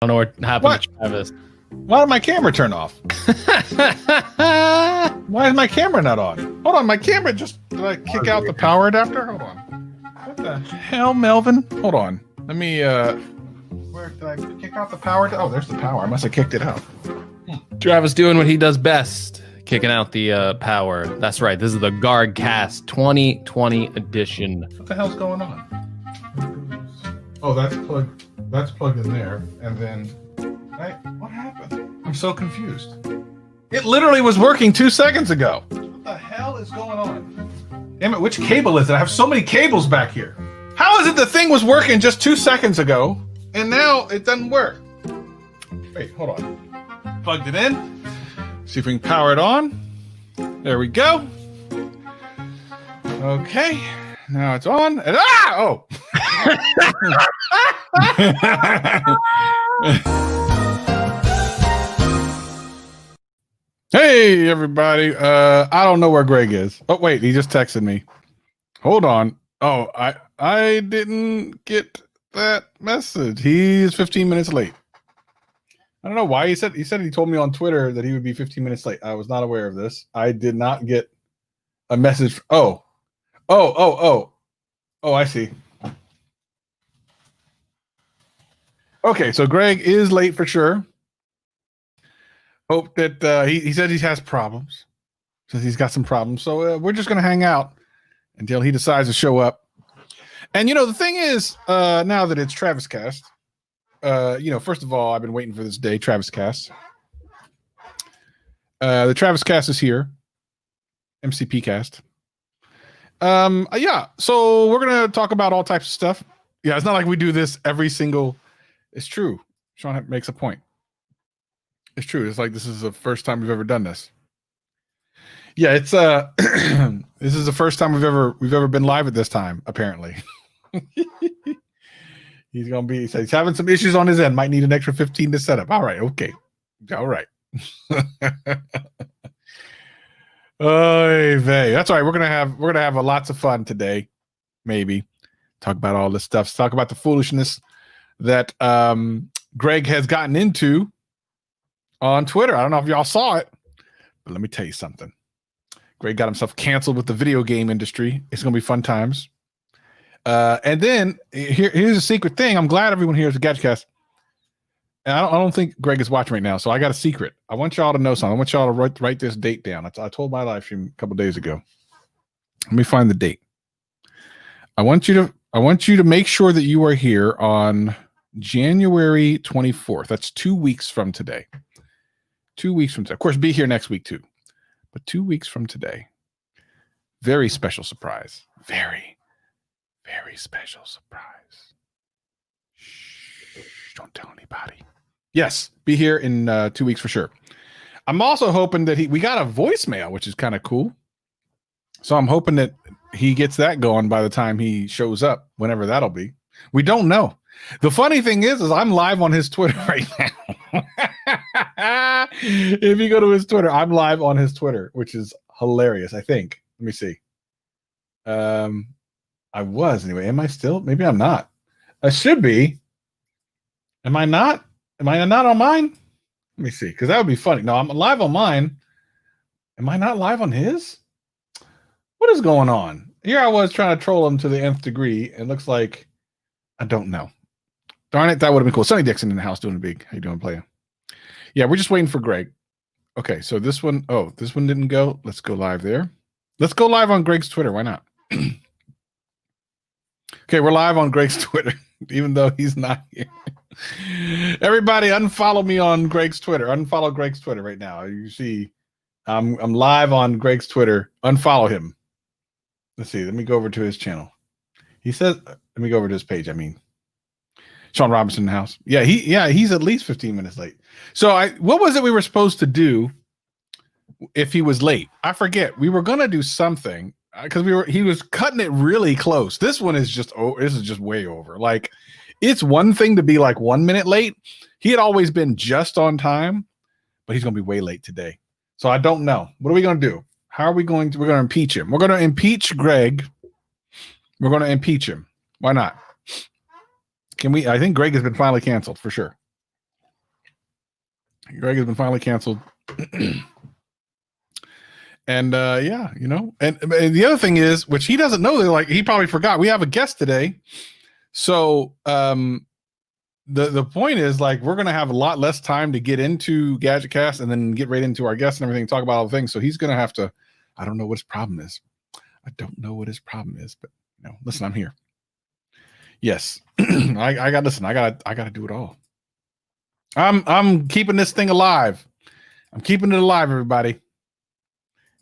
I don't know what happened to Travis. Why did my camera turn off? Why is my camera not on? Hold on, my camera just... Did I kick out the power adapter? Hold on. What the hell, Melvin? Hold on. Let me, Where did I kick out the power? Oh, there's the power. I must have kicked it out. Travis doing what he does best, kicking out the power. That's right. This is the Guardcast 2020 edition. What the hell's going on? Oh, that's plugged in there. And then... what happened? I'm so confused. It literally was working 2 seconds ago. What the hell is going on? Damn it, which cable is it? I have so many cables back here. How is it the thing was working just 2 seconds ago, and now it doesn't work? Wait, hold on. Plugged it in. See if we can power it on. There we go. Okay. Now it's on. And oh! Hey, everybody. I don't know where Greg is. Oh, wait. He just texted me. Hold on. Oh, I didn't get that message. He's 15 minutes late. I don't know why he said he told me on Twitter that he would be 15 minutes late. I was not aware of this. I did not get a message. Oh, I see. Okay, so Greg is late for sure. Hope that he said he has problems. Says he's got some problems. So we're just going to hang out until he decides to show up. And, the thing is, now that it's Travis Cast, first of all, I've been waiting for this day, Travis Cast. The Travis Cast is here. MCP Cast. Yeah, so we're going to talk about all types of stuff. Yeah, it's not like we do this every single... It's true. Sean makes a point. It's true. It's like this is the first time we've ever done this. Yeah, it's this is the first time we've ever been live at this time, apparently. He said he's having some issues on his end, might need an extra 15 to set up. All right, okay. All right. Oy vey. That's all right. We're gonna have lots of fun today. Maybe talk about all this stuff. Talk about the foolishness that Greg has gotten into on Twitter. I don't know if y'all saw it, but let me tell you something. Greg got himself canceled with the video game industry. It's gonna be fun times. And then here's a secret thing. I'm glad everyone here is a Gadgetcast. And I don't think Greg is watching right now, so I got a secret. I want y'all to know something. I want y'all to write this date down. I told my live stream a couple days ago. Let me find the date. I want you to make sure that you are here on January 24th. That's 2 weeks from today. 2 weeks from today. Of course, be here next week too. But 2 weeks from today. Very special surprise. Very, very special surprise. Shh, don't tell anybody. Yes, be here in 2 weeks for sure. I'm also hoping that we got a voicemail, which is kind of cool. So I'm hoping that he gets that going by the time he shows up, whenever that'll be. We don't know. The funny thing is I'm live on his Twitter right now. If you go to his Twitter, I'm live on his Twitter, which is hilarious, I think. Let me see. I was anyway. Am I still? Maybe I'm not. I should be. Am I not? Am I not on mine? Let me see, because that would be funny. No, I'm live on mine. Am I not live on his? What is going on? Here I was trying to troll him to the nth degree. It looks like I don't know. Darn it, that would have been cool. Sonny Dixon in the house doing a big. How you doing, player? Yeah, we're just waiting for Greg. Okay, so this one didn't go. Let's go live there. Let's go live on Greg's Twitter. Why not? Okay, we're live on Greg's Twitter, even though he's not here. Everybody, unfollow me on Greg's Twitter. Unfollow Greg's Twitter right now. You see, I'm live on Greg's Twitter. Unfollow him. Let's see. Let me go over to his channel. He says, let me go over to his page. I mean, Sean Robinson in the house. Yeah, he's at least 15 minutes late. So what was it we were supposed to do if he was late? I forget. We were gonna do something because he was cutting it really close. This is just way over. Like, it's one thing to be like 1 minute late. He had always been just on time, but he's gonna be way late today. So I don't know. What are we gonna do? We're going to impeach him. We're gonna impeach Greg. We're gonna impeach him. Why not? Can we? I think Greg has been finally canceled for sure. Greg has been finally canceled. And yeah, you know, and the other thing is, which he doesn't know, like he probably forgot, we have a guest today. So the point is, like, we're gonna have a lot less time to get into Gadget Cast and then get right into our guests and everything, talk about all the things. So he's gonna have to, I don't know what his problem is. I don't know what his problem is, but you know, listen, I'm here. Yes. I gotta do it all. I'm keeping this thing alive. I'm keeping it alive, everybody.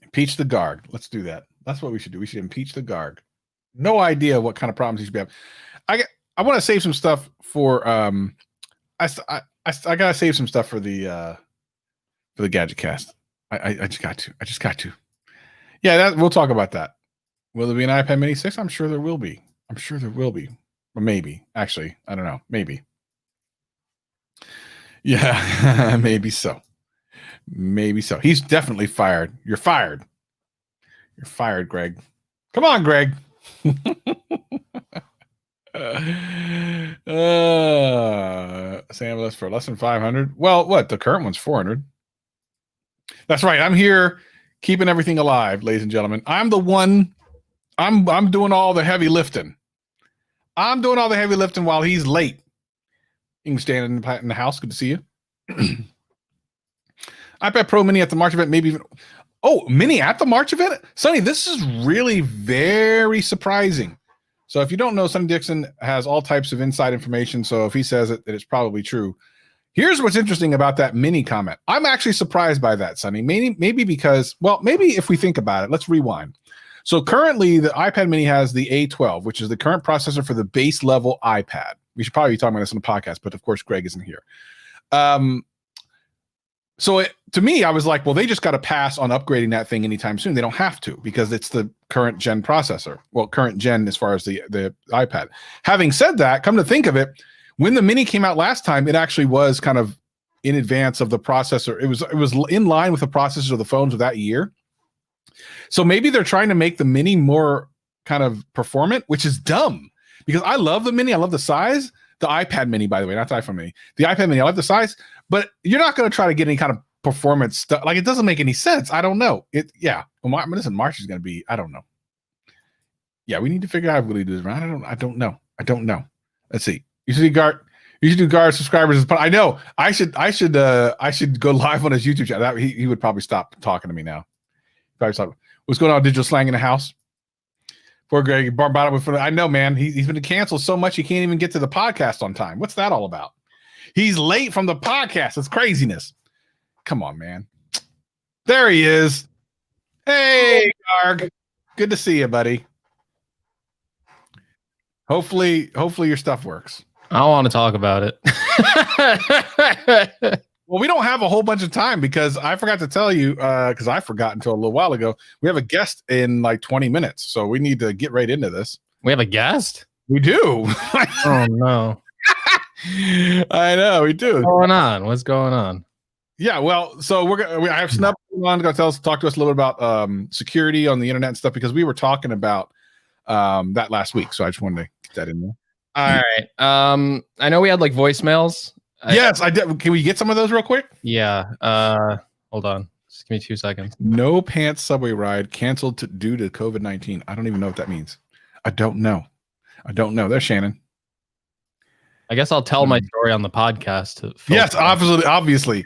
Impeach the Garg. Let's do that. That's what we should do. We should impeach the Garg. No idea what kind of problems he should be having. I want to save some stuff for I gotta save some stuff for the Gadget Cast. I just got to. Yeah, we'll talk about that. Will there be an iPad Mini 6? I'm sure there will be. Or maybe. Actually, I don't know. Maybe. Yeah, maybe so. Maybe so. He's definitely fired. You're fired. You're fired, Greg. Come on, Greg. Sam, that's for less than 500. Well, what? The current one's 400. That's right. I'm here keeping everything alive, ladies and gentlemen. I'm the one. I'm doing all the heavy lifting. I'm doing all the heavy lifting while he's late. You can stand in the house. Good to see you. iPad Pro Mini at the March event, maybe even. Oh, Mini at the March event? Sonny, this is really very surprising. So if you don't know, Sonny Dixon has all types of inside information. So if he says it, it's probably true. Here's what's interesting about that Mini comment. I'm actually surprised by that, Sonny. Maybe because, well, maybe if we think about it, let's rewind. So currently the iPad Mini has the A12, which is the current processor for the base level iPad. We should probably be talking about this on the podcast, but of course, Greg isn't here. So to me, I was like, well, they just got to pass on upgrading that thing anytime soon. They don't have to because it's the current gen processor. Well, current gen as far as the iPad. Having said that, come to think of it, when the Mini came out last time, it actually was kind of in advance of the processor. It was in line with the processors of the phones of that year. So maybe they're trying to make the Mini more kind of performant, which is dumb because I love the Mini. I love the size. The iPad Mini, by the way, not the iPhone Mini. The iPad Mini, I like the size, but you're not going to try to get any kind of performance stuff. Like, it doesn't make any sense. I don't know. Yeah. Well, listen, March is going to be, I don't know. Yeah, we need to figure out how we do this, right? I don't know. Let's see. You should do Guard subscribers. But I know I should go live on his YouTube channel. He would probably stop talking to me now. Probably stop. What's going on, digital slang in the house? Poor Greg Barbato. I know, man. He's been canceled so much he can't even get to the podcast on time. What's that all about? He's late from the podcast. It's craziness. Come on, man. There he is. Hey, Garg. Good to see you, buddy. Hopefully your stuff works. I don't want to talk about it. Well, we don't have a whole bunch of time because I forgot to tell you, because I forgot until a little while ago. We have a guest in like 20 minutes, so we need to get right into this. We have a guest? We do. Oh, no. I know, we do. What's going on? What's going on? Yeah, well, so I have Snubs on to talk to us a little about security on the internet and stuff because we were talking about that last week. So I just wanted to get that in there. All right. I know we had like voicemails. Yes, I did. Can we get some of those real quick? Yeah. Hold on. Just give me 2 seconds. No pants subway ride canceled due to COVID-19. I don't even know what that means. I don't know. There's Shannon. I guess I'll tell my story on the podcast. Yes, obviously.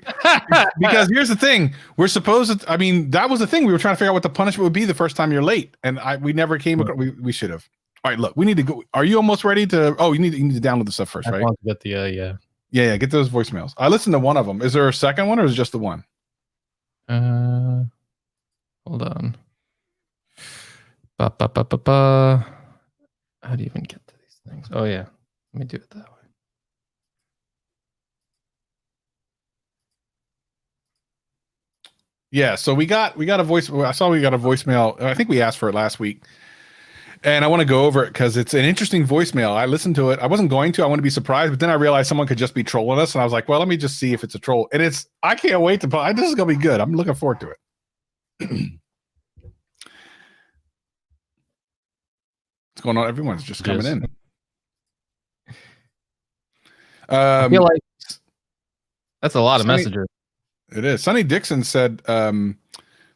Because here's the thing. We're supposed to, I mean, that was the thing. We were trying to figure out what the punishment would be the first time you're late. And we never came across, we should have. All right, look, we need to go. Are you almost ready to, you need to download the stuff first, right? I want to get the, Yeah, get those voicemails. I listened to one of them. Is there a second one or is it just the one? Hold on. How do you even get to these things? Oh, yeah. Let me do it that way. Yeah, so we got a voice. I saw we got a voicemail. I think we asked for it last week. And I want to go over it because it's an interesting voicemail. I listened to it. I wasn't going to. I want to be surprised, but then I realized someone could just be trolling us, and I was like, "Well, let me just see if it's a troll." And I can't wait to. This is gonna be good. I'm looking forward to it. What's going on? Everyone's just coming in. I feel like that's a lot of messages. It is. Sonny Dixon said that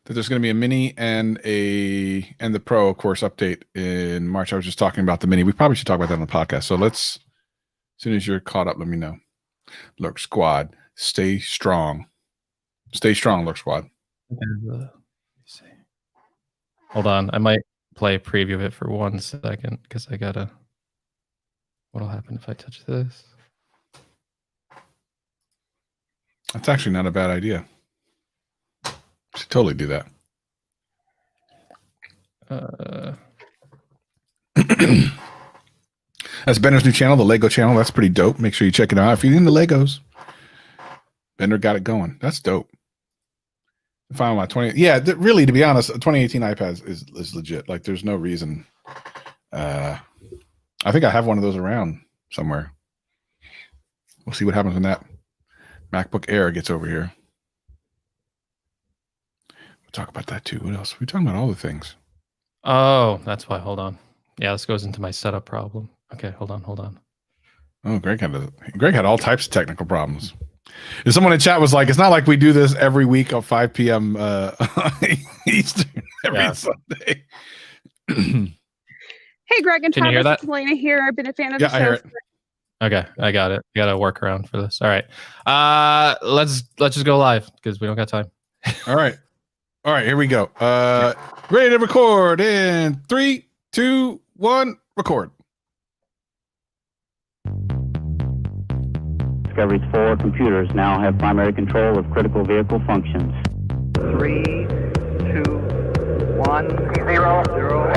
there's going to be a mini and the Pro, of course, update in March. I was just talking about the mini. We probably should talk about that on the podcast. So let's, as soon as you're caught up, let me know. Lurk Squad, stay strong. Stay strong, Lurk Squad. Let me see. Hold on. I might play a preview of it for 1 second because I gotta. What'll happen if I touch this? That's actually not a bad idea. Should totally do that. That's Bender's new channel, the Lego channel. That's pretty dope. Make sure you check it out. If you're into Legos, Bender got it going. That's dope. Final my 20. Yeah, really, to be honest, a 2018 iPad is legit. Like, there's no reason. I think I have one of those around somewhere. We'll see what happens when that MacBook Air gets over here. We'll talk about that too. What else? We're talking about all the things. Oh, that's why. Hold on. Yeah, this goes into my setup problem. Okay, hold on. Oh, Greg had all types of technical problems. And someone in chat was like, "It's not like we do this every week at 5 p.m. Eastern every Sunday." Hey, Greg and Can you hear Travis, that? it's Elena here. I've been a fan of the show. I hear it. Okay, I got it. Got a workaround for this. All right. Let's just go live because we don't got time. All right. Here we go. Ready to record in 3, 2, 1. Record. Discovery's 4 computers now have primary control of critical vehicle functions. 3, 2, 1, 0, 0.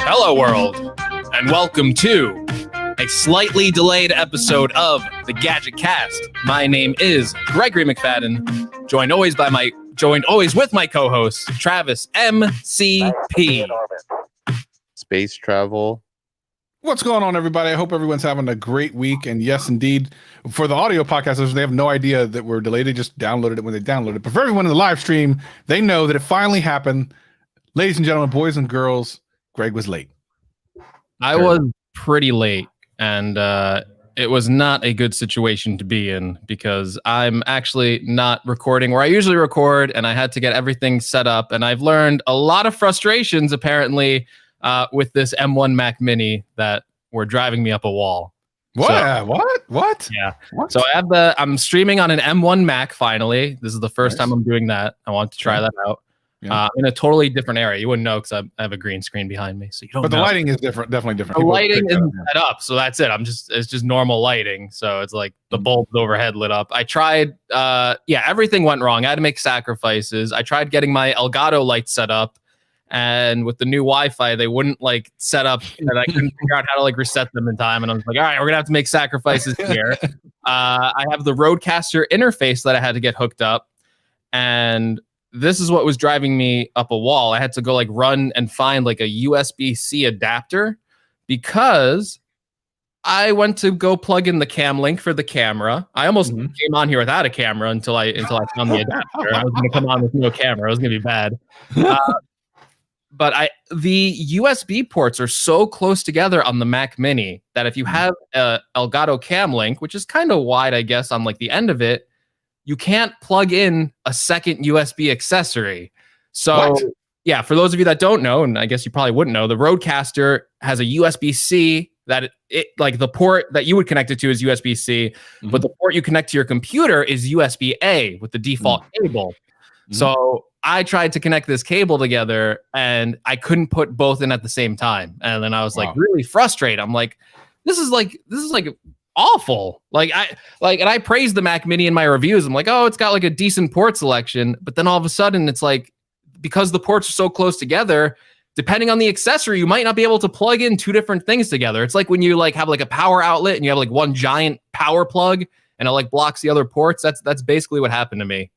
Hello, world, and welcome to a slightly delayed episode of the Gadget Cast. My name is Gregory McFadden, joined always with my co-host Travis MCP. Space travel. What's going on, everybody? I hope everyone's having a great week. And yes, indeed, for the audio podcasters, they have no idea that we're delayed. They just downloaded it when they downloaded it. But for everyone in the live stream, they know that it finally happened. Ladies and gentlemen, boys and girls, Greg was late. I was pretty late, and it was not a good situation to be in because I'm actually not recording where I usually record, and I had to get everything set up. And I've learned a lot of frustrations, apparently, with this M1 Mac Mini that were driving me up a wall. What? So, what? Yeah. What? So I'm streaming on an M1 Mac finally. This is the first time I'm doing that. I want to try that out. Yeah. In a totally different area. You wouldn't know because I have a green screen behind me, so you don't. But the know. lighting is different, definitely different. The lighting isn't set up, so that's it. It's just normal lighting. So it's like the bulbs overhead lit up. I tried, everything went wrong. I had to make sacrifices. I tried getting my Elgato light set up, and with the new Wi-Fi, they wouldn't like set up, and I couldn't figure out how to like reset them in time. And I was like, all right, we're gonna have to make sacrifices here. I have the Rodecaster interface that I had to get hooked up, and this is what was driving me up a wall. I had to go like run and find like a USB-C adapter because I went to go plug in the cam link for the camera. I almost came on here without a camera until I found the adapter. I was going to come on with no camera. It was going to be bad. But the USB ports are so close together on the Mac Mini that if you have a Elgato cam link, which is kind of wide, I guess, on like the end of it, you can't plug in a second USB accessory. So, yeah, for those of you that don't know, and I guess you probably wouldn't know, the Rodecaster has a USB-C that it like the port that you would connect it to is USB-C, but the port you connect to your computer is USB-A with the default cable. So I tried to connect this cable together and I couldn't put both in at the same time. And then I was like really frustrated. I'm like, this is like awful. And I praised the Mac Mini in my reviews. I'm like, oh, it's got like a decent port selection. But then all of a sudden it's like, because the ports are so close together, depending on the accessory, you might not be able to plug in two different things together. It's like when you like have like a power outlet and you have like one giant power plug and it like blocks the other ports. That's basically what happened to me.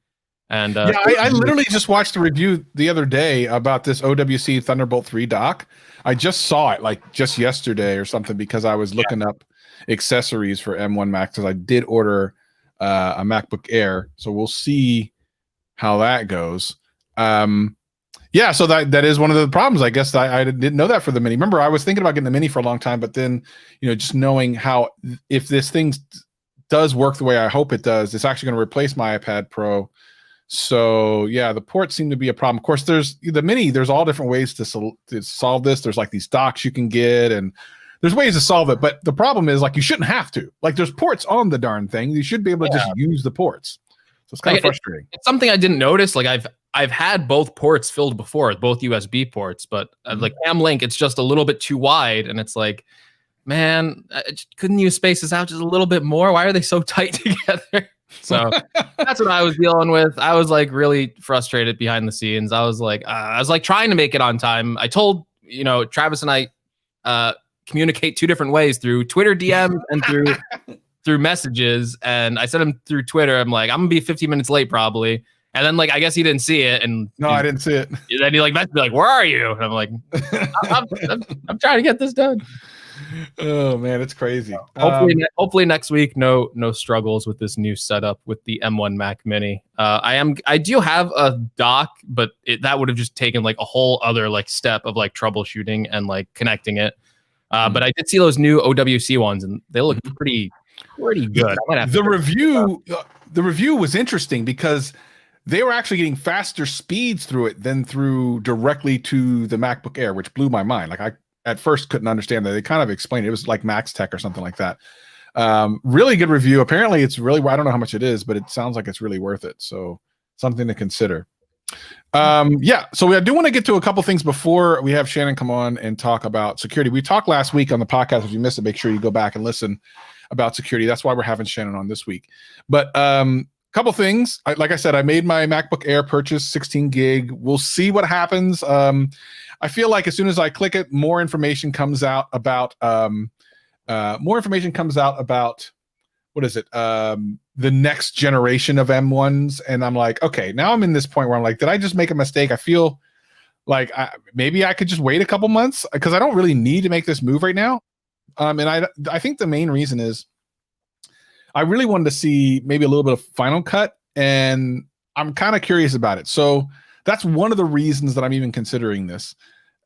And I literally just watched a review the other day about this OWC Thunderbolt 3 dock. I just saw it like just yesterday or something because I was looking up accessories for M1 Mac because I did order a MacBook Air. So we'll see how that goes. Yeah, so that is one of the problems. I guess I didn't know that for the mini. Remember, I was thinking about getting the mini for a long time, but then, just knowing how, if this thing does work the way I hope it does, it's actually going to replace my iPad Pro. So yeah, the ports seem to be a problem. Of course, there's the mini. There's all different ways to solve this. There's like these docks you can get, and there's ways to solve it. But the problem is, like, you shouldn't have to. Like, there's ports on the darn thing. You should be able to just use the ports. So it's kind of frustrating. It's something I didn't notice. Like I've had both ports filled before, both USB ports, but like Cam Link, it's just a little bit too wide, and it's like, man, couldn't you space this out just a little bit more? Why are they so tight together? So that's what I was dealing with. I was like really frustrated behind the scenes. I was like trying to make it on time. I told Travis and I communicate two different ways, through Twitter DMs and through messages, and I sent him through Twitter. I'm like, I'm gonna be 15 minutes late probably. And then, like, I guess he didn't see it. And no, I didn't see it. Then he messaged me like, where are you? And I'm like, I'm trying to get this done. Oh man, it's crazy. Hopefully next week, no struggles with this new setup with the M1 Mac Mini. I do have a dock, but that would have just taken like a whole other like step of like troubleshooting and like connecting it. But I did see those new OWC ones, and they look pretty good. I might have the review was interesting because they were actually getting faster speeds through it than through directly to the MacBook Air, which blew my mind. Like, I at first couldn't understand that. They kind of explained it. It was like Max Tech or something like that. Really good review. Apparently it's really, I don't know how much it is, but it sounds like it's really worth it. So something to consider. Yeah, so I do want to get to a couple things before we have Shannon come on and talk about security. We talked last week on the podcast. If you missed it, make sure you go back and listen about security. That's why we're having Shannon on this week. But couple things. Like I said, I made my MacBook Air purchase, 16 gig. We'll see what happens. I feel like as soon as I click it, more information comes out about what is it? The next generation of M1s. And I'm like, okay, now I'm in this point where I'm like, did I just make a mistake? I feel like maybe I could just wait a couple months because I don't really need to make this move right now. And I think the main reason is I really wanted to see maybe a little bit of Final Cut, and I'm kind of curious about it. So that's one of the reasons that I'm even considering this.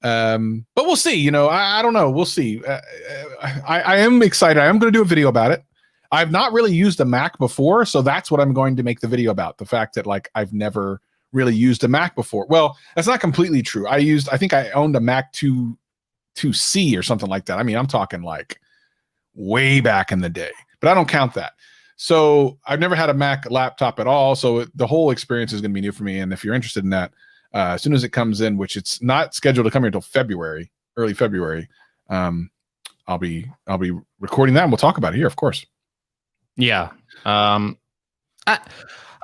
But we'll see. I don't know. We'll see. I am excited. I am going to do a video about it. I've not really used a Mac before, so that's what I'm going to make the video about. The fact that like I've never really used a Mac before. Well, that's not completely true. I think I owned a Mac 2C or something like that. I mean, I'm talking like way back in the day, but I don't count that. So I've never had a Mac laptop at all. So the whole experience is going to be new for me. And if you're interested in that, as soon as it comes in, which it's not scheduled to come here until February, early February, I'll be recording that and we'll talk about it here, of course. Yeah. I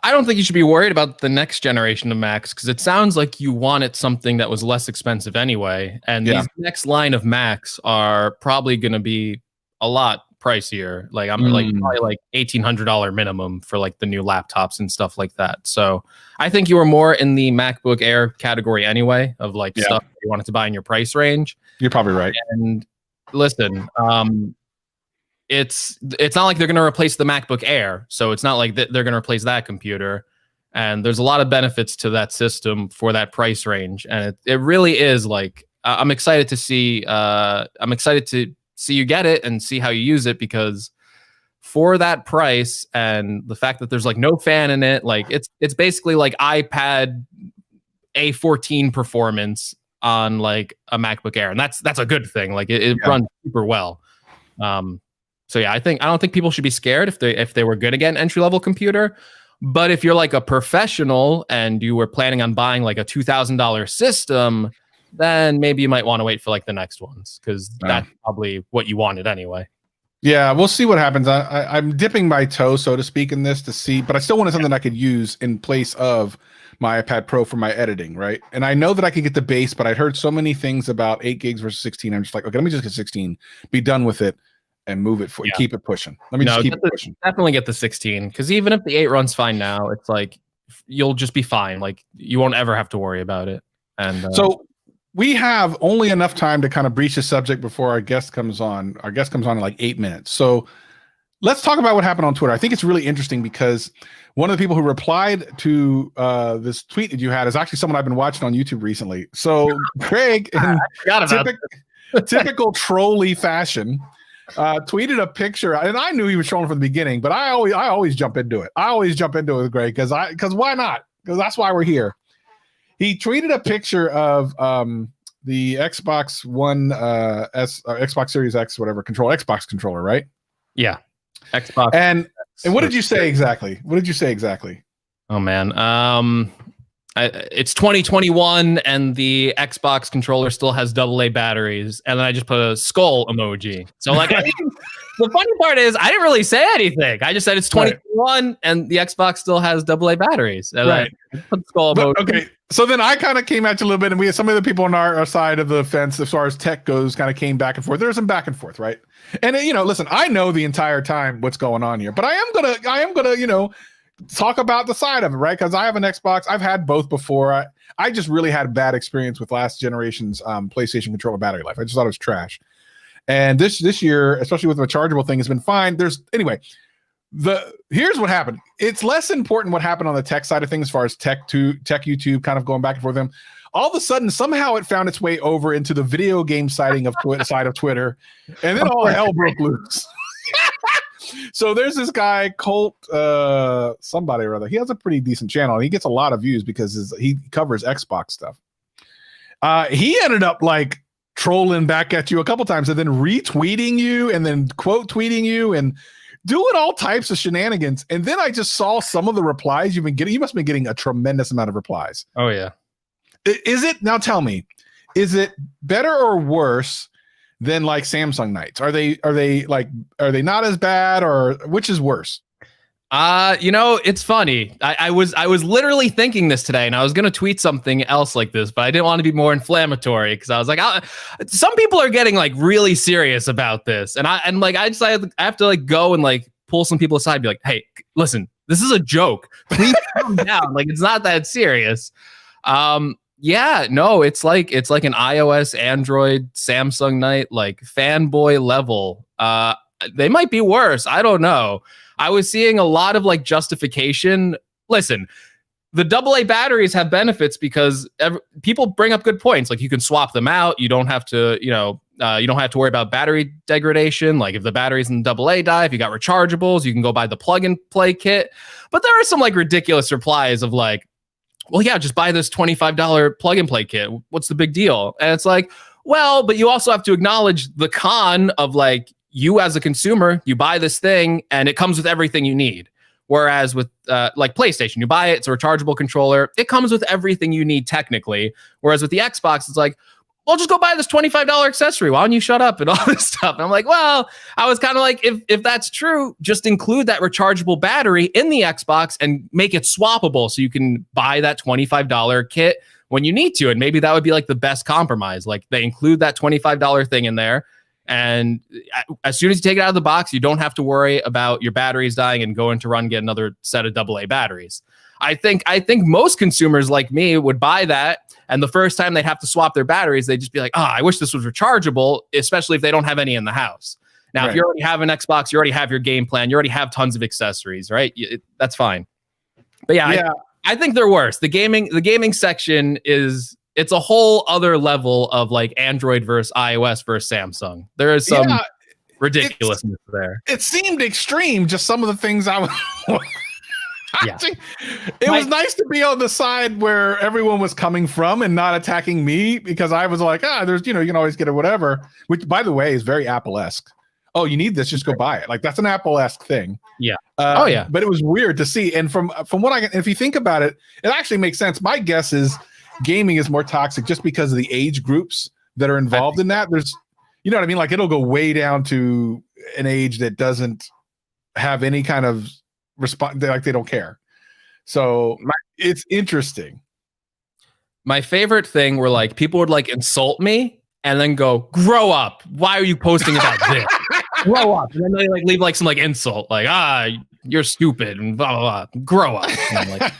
don't think you should be worried about the next generation of Macs because it sounds like you wanted something that was less expensive anyway. And these next line of Macs are probably going to be a lot pricier. Like I'm like probably like $1,800 minimum for like the new laptops and stuff like that. So I think you were more in the MacBook Air category anyway of like stuff you wanted to buy in your price range. You're probably right. And listen, it's not like they're going to replace the MacBook Air. So it's not like they're going to replace that computer. And there's a lot of benefits to that system for that price range. And it really is like, I'm excited to see you get it and see how you use it, because for that price and the fact that there's like no fan in it, like it's basically like iPad A14 performance on like a MacBook Air. And that's a good thing. Like it runs super well. So yeah, I don't think people should be scared if they were going to get an entry-level computer. But if you're like a professional and you were planning on buying like a $2,000 system, then maybe you might want to wait for like the next ones, because that's probably what you wanted anyway. Yeah, we'll see what happens. I'm dipping my toe, so to speak, in this to see, but I still wanted something I could use in place of my iPad Pro for my editing, right? And I know that I could get the base, but I'd heard so many things about 8 gigs versus 16. I'm just like, okay, let me just get 16, be done with it, and move it and keep it pushing. Let me just keep it pushing. Definitely get the 16, because even if the 8 runs fine now, it's like you'll just be fine. Like you won't ever have to worry about it. And so we have only enough time to kind of breach the subject before our guest comes on. Our guest comes on in like 8 minutes. So let's talk about what happened on Twitter. I think it's really interesting because one of the people who replied to this tweet that you had is actually someone I've been watching on YouTube recently. So Greg, in typical trolley fashion, tweeted a picture, and I knew he was trolling from the beginning, but I always jump into it. I always jump into it with Greg because why not? Because that's why we're here. He tweeted a picture of the Xbox One Xbox Series X, whatever Xbox controller, right? Yeah, Xbox. And what did you say exactly? What did you say exactly? Oh man, it's 2021 and the Xbox controller still has AA batteries, and then I just put a skull emoji. So like, the funny part is I didn't really say anything. I just said it's 2021 and the Xbox still has AA batteries. And I put the skull emoji. Okay, so then I kind of came at you a little bit, and we had some of the people on our side of the fence as far as tech goes kind of came back and forth. There's some back and forth, right? And listen, I know the entire time what's going on here, but I am gonna talk about the side of it, right? Because I have an Xbox. I've had both before. I just really had a bad experience with last generation's PlayStation controller battery life. I just thought it was trash. And this year, especially with the rechargeable thing, has been fine. Here's what happened. It's less important what happened on the tech side of things as far as tech YouTube kind of going back and forth with them. All of a sudden, somehow it found its way over into the video game side of Twitter, and then all hell broke loose. So there's this guy, Colt, somebody or other. He has a pretty decent channel. And he gets a lot of views because he covers Xbox stuff. He ended up like trolling back at you a couple times and then retweeting you and then quote tweeting you and doing all types of shenanigans. And then I just saw some of the replies you've been getting. You must have been getting a tremendous amount of replies. Oh yeah. Is it, now tell me, is it better or worse than like Samsung nights? Are they not as bad, or which is worse? It's funny. I was literally thinking this today, and I was gonna tweet something else like this, but I didn't want to be more inflammatory because I was like, some people are getting like really serious about this, and I decided I have to like go and like pull some people aside and be like, hey, listen, this is a joke. Please calm down. Like, it's not that serious. Yeah, no, it's like an iOS, Android, Samsung night, like fanboy level. They might be worse. I don't know. I was seeing a lot of like justification. Listen, the AA batteries have benefits because people bring up good points. Like you can swap them out. You don't have to, you don't have to worry about battery degradation. Like if the batteries in AA die, if you got rechargeables, you can go buy the plug and play kit. But there are some like ridiculous replies of like, well, yeah, just buy this $25 plug and play kit. What's the big deal? And it's like, well, but you also have to acknowledge the con of like, you as a consumer, you buy this thing and it comes with everything you need. Whereas with like PlayStation, you buy it, it's a rechargeable controller. It comes with everything you need technically. Whereas with the Xbox, it's like, well, just go buy this $25 accessory. Why don't you shut up and all this stuff? And I'm like, well, I was kind of like, if that's true, just include that rechargeable battery in the Xbox and make it swappable so you can buy that $25 kit when you need to. And maybe that would be like the best compromise. Like they include that $25 thing in there. And as soon as you take it out of the box, you don't have to worry about your batteries dying and going to run get another set of AA batteries. I think most consumers like me would buy that. And the first time they'd have to swap their batteries, they'd just be like, I wish this was rechargeable, especially if they don't have any in the house. Now, If you already have an Xbox, you already have your game plan, you already have tons of accessories, right? That's fine. But yeah. I think they're worse. The gaming section it's a whole other level of like Android versus iOS versus Samsung. There is some ridiculousness there. It seemed extreme, just some of the things I was watching. It was nice to be on the side where everyone was coming from and not attacking me, because I was like, there's, you can always get it, whatever, which by the way is very Apple-esque. Oh, you need this, just go buy it. Like that's an Apple-esque thing. Yeah. But it was weird to see. And from what if you think about it, it actually makes sense. My guess is gaming is more toxic just because of the age groups that are involved in that. There's, you know what I mean? Like it'll go way down to an age that doesn't have any kind of response. Like they don't care. So it's interesting. My favorite thing were like people would like insult me and then go, grow up. Why are you posting about this? Grow up. And then they like leave like some like insult, like, you're stupid and blah, blah, blah. Grow up. And I'm like,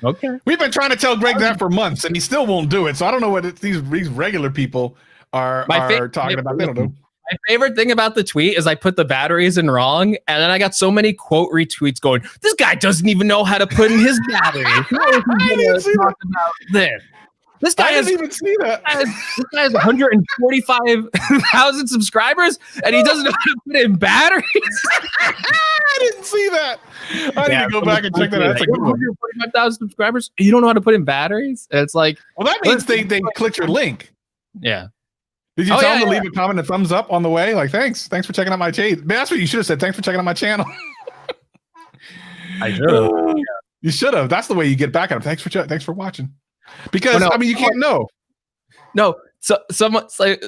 okay. We've been trying to tell Greg that for months, and he still won't do it. So I don't know what these regular people are talking about. They don't know. My favorite thing about the tweet is I put the batteries in wrong, and then I got so many quote retweets going, this guy doesn't even know how to put in his batteries. I didn't see Talk about this. This guy I has, didn't even see that. this guy has 145,000 subscribers, and he doesn't know how to put in batteries. I didn't see that. I need to go back and check that out. That's a good one. 145,000 subscribers. You don't know how to put in batteries? And it's like, Well, that means they clicked your link. yeah. Did you tell them to leave a comment and thumbs up on the way? Like, thanks for checking out my channel. That's what you should have said. Thanks for checking out my channel. I should have. You should have. That's the way you get back at them. Thanks for watching. Because I mean, you can't know. No, so someone's like,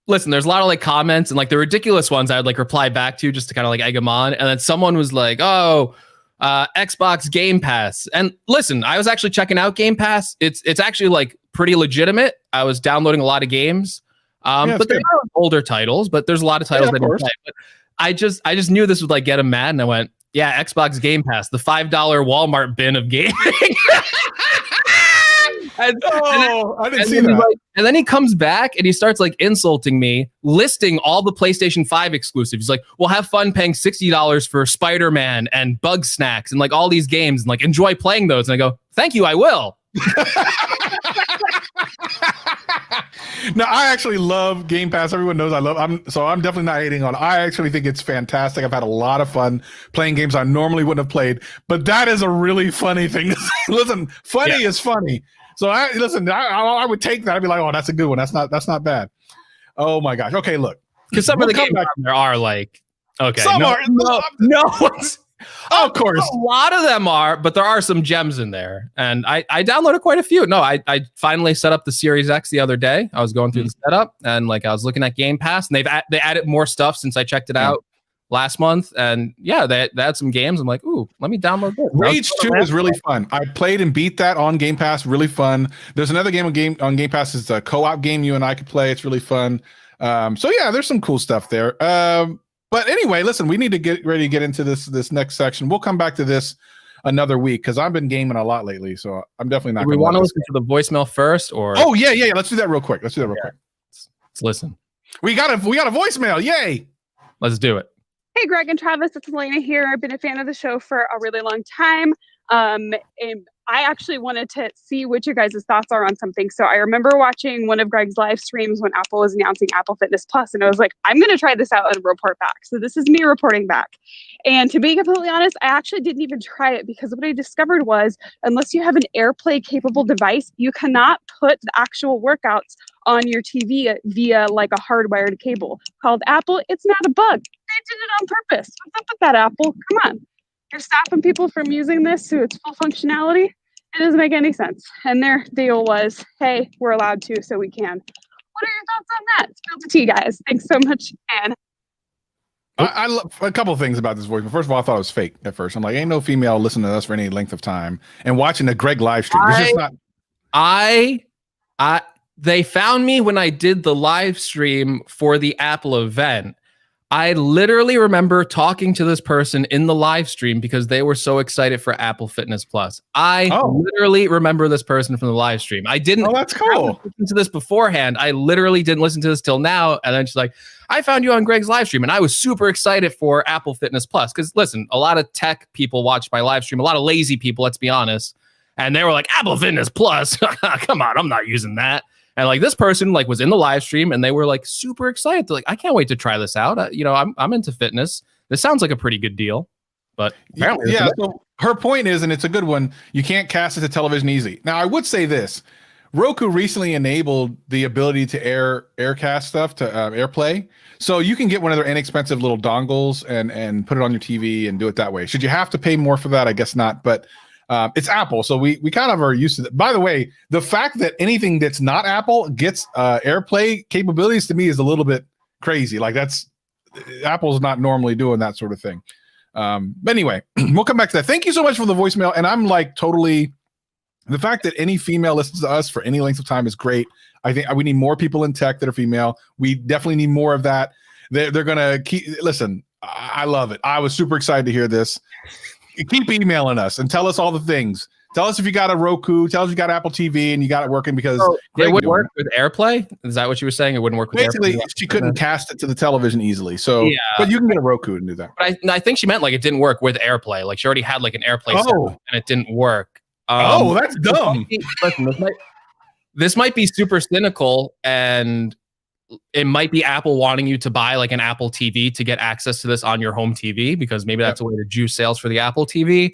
listen, there's a lot of like comments and like the ridiculous ones I would like reply back to just to kind of like egg them on. And then someone was like, oh, Xbox Game Pass. And listen, I was actually checking out Game Pass. It's actually like pretty legitimate. I was downloading a lot of games. But they're not older titles, but there's a lot of titles that didn't play. But I just knew this would like get him mad, and I went, yeah, Xbox Game Pass, the $5 Walmart bin of gaming. I didn't see that. Like, and then he comes back and he starts like insulting me, listing all the PlayStation 5 exclusives. He's like, well, have fun paying $60 for Spider-Man and Bug Snacks and like all these games and like enjoy playing those. And I go, thank you, I will. No, I actually love Game Pass. Everyone knows I'm definitely not hating on it. I actually think it's fantastic. I've had a lot of fun playing games I normally wouldn't have played, but that is a really funny thing to say. Listen, funny is funny. So I would take that. I'd be like, oh, that's a good one. That's not bad. Oh my gosh. Okay, look. Because some of the games there are like, okay. Some are. No. Of course. A lot of them are, but there are some gems in there. And I downloaded quite a few. No, I finally set up the Series X the other day. I was going through the setup and like I was looking at Game Pass and they added more stuff since I checked it out last month. And yeah, they had some games. I'm like, ooh, let me download this. Rage 2 is really fun. I played and beat that on Game Pass. Really fun. There's another game on Game Pass. It's a co-op game you and I could play. It's really fun. So yeah, there's some cool stuff there. But anyway, listen, we need to get ready to get into this next section. We'll come back to this another week because I've been gaming a lot lately. So I'm definitely not. Do we want to listen to the voicemail first, or? Oh yeah. Let's do that real quick. Quick. Let's listen. We got a voicemail. Yay! Let's do it. Hey, Greg and Travis, it's Elena here. I've been a fan of the show for a really long time. And I actually wanted to see what your guys' thoughts are on something. So I remember watching one of Greg's live streams when Apple was announcing Apple Fitness Plus, and I was like, I'm going to try this out and report back. So this is me reporting back. And to be completely honest, I actually didn't even try it because what I discovered was unless you have an AirPlay capable device, you cannot put the actual workouts on your TV via like a hardwired cable. Called Apple, it's not a bug. They did it on purpose. What's up with that, Apple? Come on. You're stopping people from using this to its full functionality. It doesn't make any sense. And their deal was, hey, we're allowed to, so we can. What are your thoughts on that? Spill the tea, guys. Thanks so much, and I love a couple of things about this voice. First of all, I thought it was fake at first. I'm like, ain't no female listening to us for any length of time and watching the Greg live stream. It's just not. They found me when I did the live stream for the Apple event. I literally remember talking to this person in the live stream because they were so excited for Apple Fitness Plus. I literally remember this person from the live stream. I didn't. Oh, that's cool. Listen to this beforehand. I literally didn't listen to this till now. And then she's like, I found you on Greg's live stream. And I was super excited for Apple Fitness Plus. Because listen, a lot of tech people watch my live stream, a lot of lazy people, let's be honest. And they were like, Apple Fitness Plus. Come on, I'm not using that. And like this person like was in the live stream and they were like super excited. They're like, I can't wait to try this out. I'm into fitness. This sounds like a pretty good deal. But apparently, so her point is, and it's a good one, you can't cast it to television easy. Now, I would say this. Roku recently enabled the ability to aircast stuff to AirPlay. So you can get one of their inexpensive little dongles and put it on your TV and do it that way. Should you have to pay more for that? I guess not. But it's Apple, so we kind of are used to that. By the way, the fact that anything that's not Apple gets AirPlay capabilities to me is a little bit crazy. Like Apple's not normally doing that sort of thing. But anyway, we'll come back to that. Thank you so much for the voicemail. And I'm like totally, the fact that any female listens to us for any length of time is great. I think we need more people in tech that are female. We definitely need more of that. They're gonna listen. I love it. I was super excited to hear this. Keep emailing us and tell us all the things. Tell us if you got a Roku. Tell us if you got Apple TV and you got it working because it would work with AirPlay. Is that what you were saying? It wouldn't work with basically AirPlay. she couldn't cast it to the television easily. So, but you can get a Roku and do that. But I think she meant like it didn't work with AirPlay. Like she already had like an AirPlay setup and it didn't work. That's dumb. This might be super cynical, and it might be Apple wanting you to buy like an Apple TV to get access to this on your home TV, because maybe that's a way to juice sales for the Apple TV.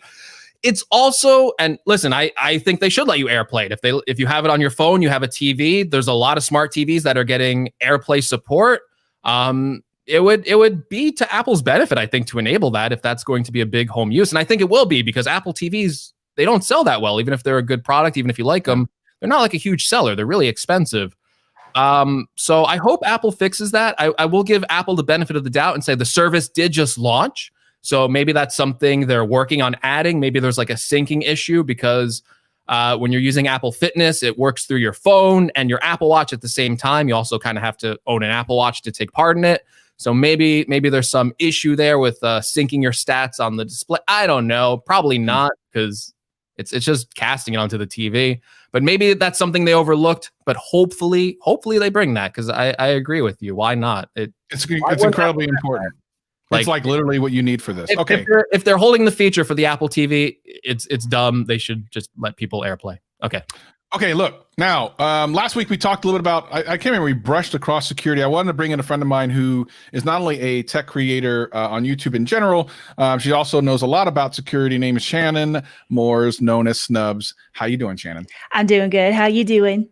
It's also, and listen, I think they should let you AirPlay it. If you have it on your phone, you have a TV. There's a lot of smart TVs that are getting AirPlay support. It would be to Apple's benefit, I think, to enable that if that's going to be a big home use. And I think it will be, because Apple TVs, they don't sell that well. Even if they're a good product, even if you like them, they're not like a huge seller. They're really expensive. So I hope Apple fixes that. I will give Apple the benefit of the doubt and say the service did just launch. So maybe that's something they're working on adding. Maybe there's like a syncing issue, because when you're using Apple Fitness, it works through your phone and your Apple Watch at the same time. You also kind of have to own an Apple Watch to take part in it. So maybe there's some issue there with syncing your stats on the display. I don't know. Probably not, because it's just casting it onto the TV. But maybe that's something they overlooked. But hopefully they bring that, because I agree with you. Why not? It's incredibly important. It's like literally what you need for this. If they're holding the feature for the Apple TV, it's dumb. They should just let people AirPlay. Okay, look, now, last week we talked a little bit about, I can't remember, we brushed across security. I wanted to bring in a friend of mine who is not only a tech creator on YouTube in general, she also knows a lot about security. Name is Shannon Moores, known as Snubs. How you doing, Shannon? I'm doing good. How you doing?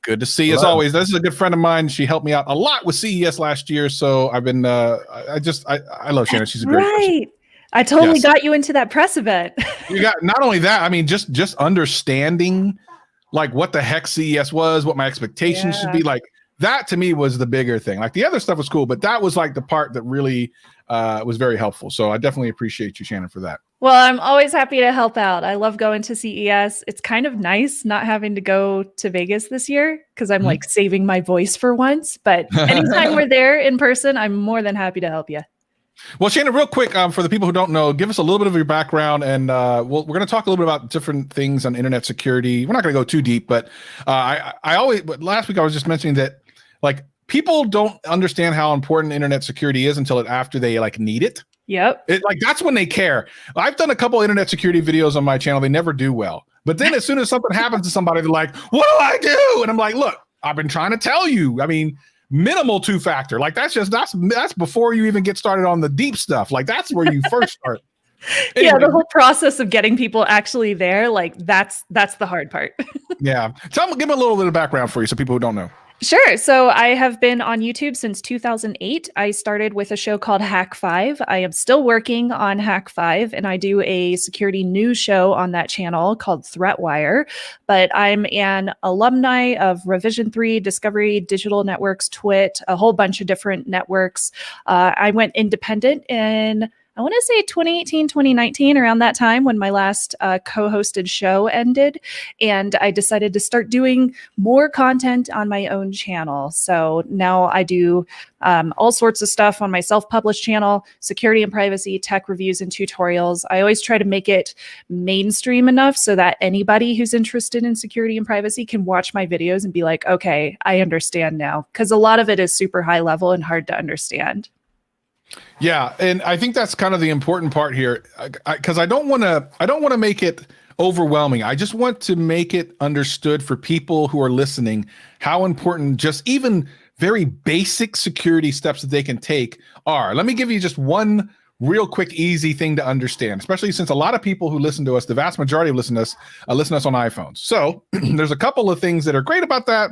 Good to see you, as always. This is a good friend of mine. She helped me out a lot with CES last year, so I've been, I love Shannon. She's a great person. I totally got you into that press event. You got, not only that, I mean, just understanding like what the heck CES was, what my expectations should be. Like that to me was the bigger thing. Like the other stuff was cool, but that was like the part that really was very helpful. So I definitely appreciate you, Shannon, for that. Well, I'm always happy to help out. I love going to CES. It's kind of nice not having to go to Vegas this year, because I'm like saving my voice for once. But anytime we're there in person, I'm more than happy to help you. Well, Shannon, real quick, for the people who don't know, give us a little bit of your background, and we're going to talk a little bit about different things on internet security. We're not going to go too deep, but last week I was just mentioning that like people don't understand how important internet security is until after they like need it. Yep. That's when they care. I've done a couple internet security videos on my channel. They never do well. But then as soon as something happens to somebody, they're like, what do I do? And I'm like, look, I've been trying to tell you. I mean, minimal two-factor. Like that's before you even get started on the deep stuff. Like that's where you first start. Anyway. Yeah, the whole process of getting people actually there, like that's the hard part. Yeah. Give me a little bit of background for you, so people who don't know. Sure. So I have been on YouTube since 2008. I started with a show called Hack 5. I am still working on Hack 5, and I do a security news show on that channel called ThreatWire. But I'm an alumni of Revision 3, Discovery, Digital Networks, Twit, a whole bunch of different networks. I went independent in, I want to say 2018, 2019, around that time when my last co-hosted show ended. And I decided to start doing more content on my own channel. So now I do all sorts of stuff on my self-published channel, security and privacy, tech reviews and tutorials. I always try to make it mainstream enough so that anybody who's interested in security and privacy can watch my videos and be like, okay, I understand now. Because a lot of it is super high level and hard to understand. Yeah, and I think that's kind of the important part here, because I don't want to make it overwhelming. I just want to make it understood for people who are listening how important just even very basic security steps that they can take are. Let me give you just one real quick, easy thing to understand, especially since a lot of people who listen to us, the vast majority of listen to us on iPhones. So there's a couple of things that are great about that.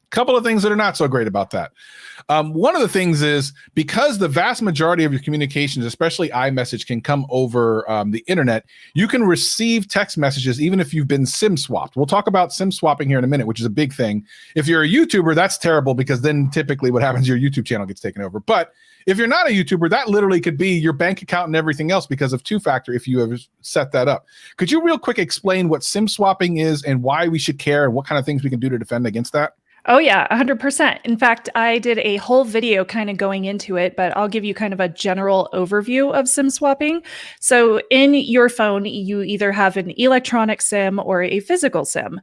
Couple of things that are not so great about that. One of the things is because the vast majority of your communications, especially iMessage, can come over the internet, you can receive text messages even if you've been SIM swapped. We'll talk about SIM swapping here in a minute, which is a big thing. If you're a YouTuber, that's terrible, because then typically what happens, your YouTube channel gets taken over. But if you're not a YouTuber, that literally could be your bank account and everything else because of two-factor if you ever set that up. Could you real quick explain what SIM swapping is and why we should care and what kind of things we can do to defend against that? Oh yeah, 100%. In fact, I did a whole video kind of going into it, but I'll give you kind of a general overview of SIM swapping. So in your phone, you either have an electronic SIM or a physical SIM.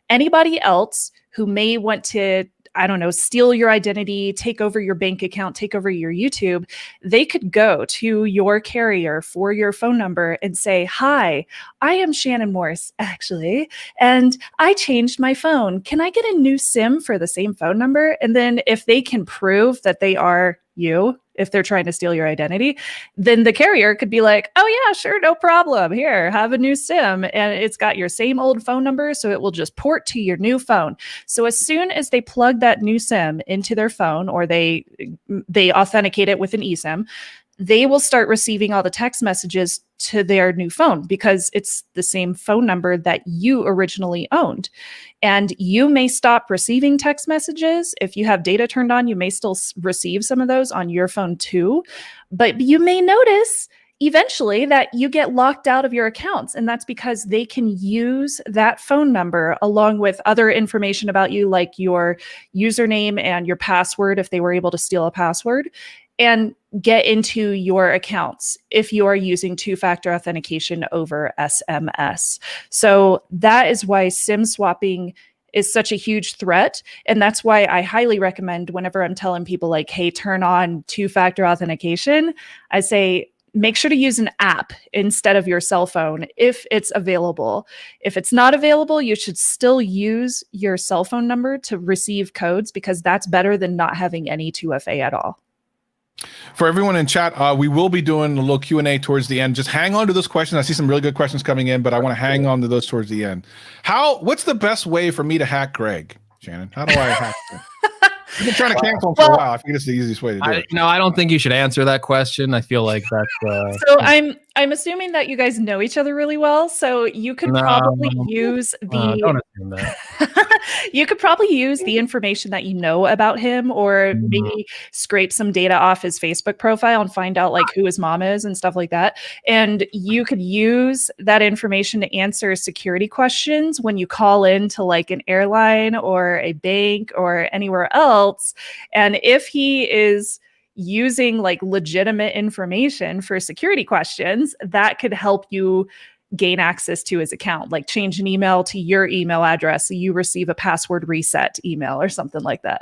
Anybody else who may want to, I don't know, steal your identity, take over your bank account, take over your YouTube, they could go to your carrier for your phone number and say, "Hi, I am Shannon Morse, actually, and I changed my phone. Can I get a new SIM for the same phone number?" And then if they can prove that they are you, if they're trying to steal your identity, then the carrier could be like, "Oh yeah, sure, no problem. Here, have a new SIM." And it's got your same old phone number, so it will just port to your new phone. So as soon as they plug that new SIM into their phone, or they authenticate it with an eSIM, they will start receiving all the text messages to their new phone because it's the same phone number that you originally owned. And you may stop receiving text messages. If you have data turned on, you may still receive some of those on your phone too. But you may notice eventually that you get locked out of your accounts. And that's because they can use that phone number along with other information about you, like your username and your password, if they were able to steal a password, and get into your accounts if you are using two-factor authentication over SMS. So that is why SIM swapping is such a huge threat. And that's why I highly recommend, whenever I'm telling people like, "Hey, turn on two-factor authentication," I say, make sure to use an app instead of your cell phone if it's available. If it's not available, you should still use your cell phone number to receive codes, because that's better than not having any 2FA at all. For everyone in chat, we will be doing a little Q&A towards the end. Just hang on to those questions. I see some really good questions coming in, but I want to hang on to those towards the end. What's the best way for me to hack Greg, Shannon? How do I hack him? I've been trying to cancel him for a while. I think it's the easiest way to do it. No, I don't think you should answer that question. I feel like that's so I'm assuming that you guys know each other really well, so you could probably use the don't assume that. you could probably use the information that you know about him, or maybe scrape some data off his Facebook profile and find out like who his mom is and stuff like that. And you could use that information to answer security questions when you call in to like an airline or a bank or anywhere else. And if he is using like legitimate information for security questions, that could help you gain access to his account, like change an email to your email address so you receive a password reset email or something like that.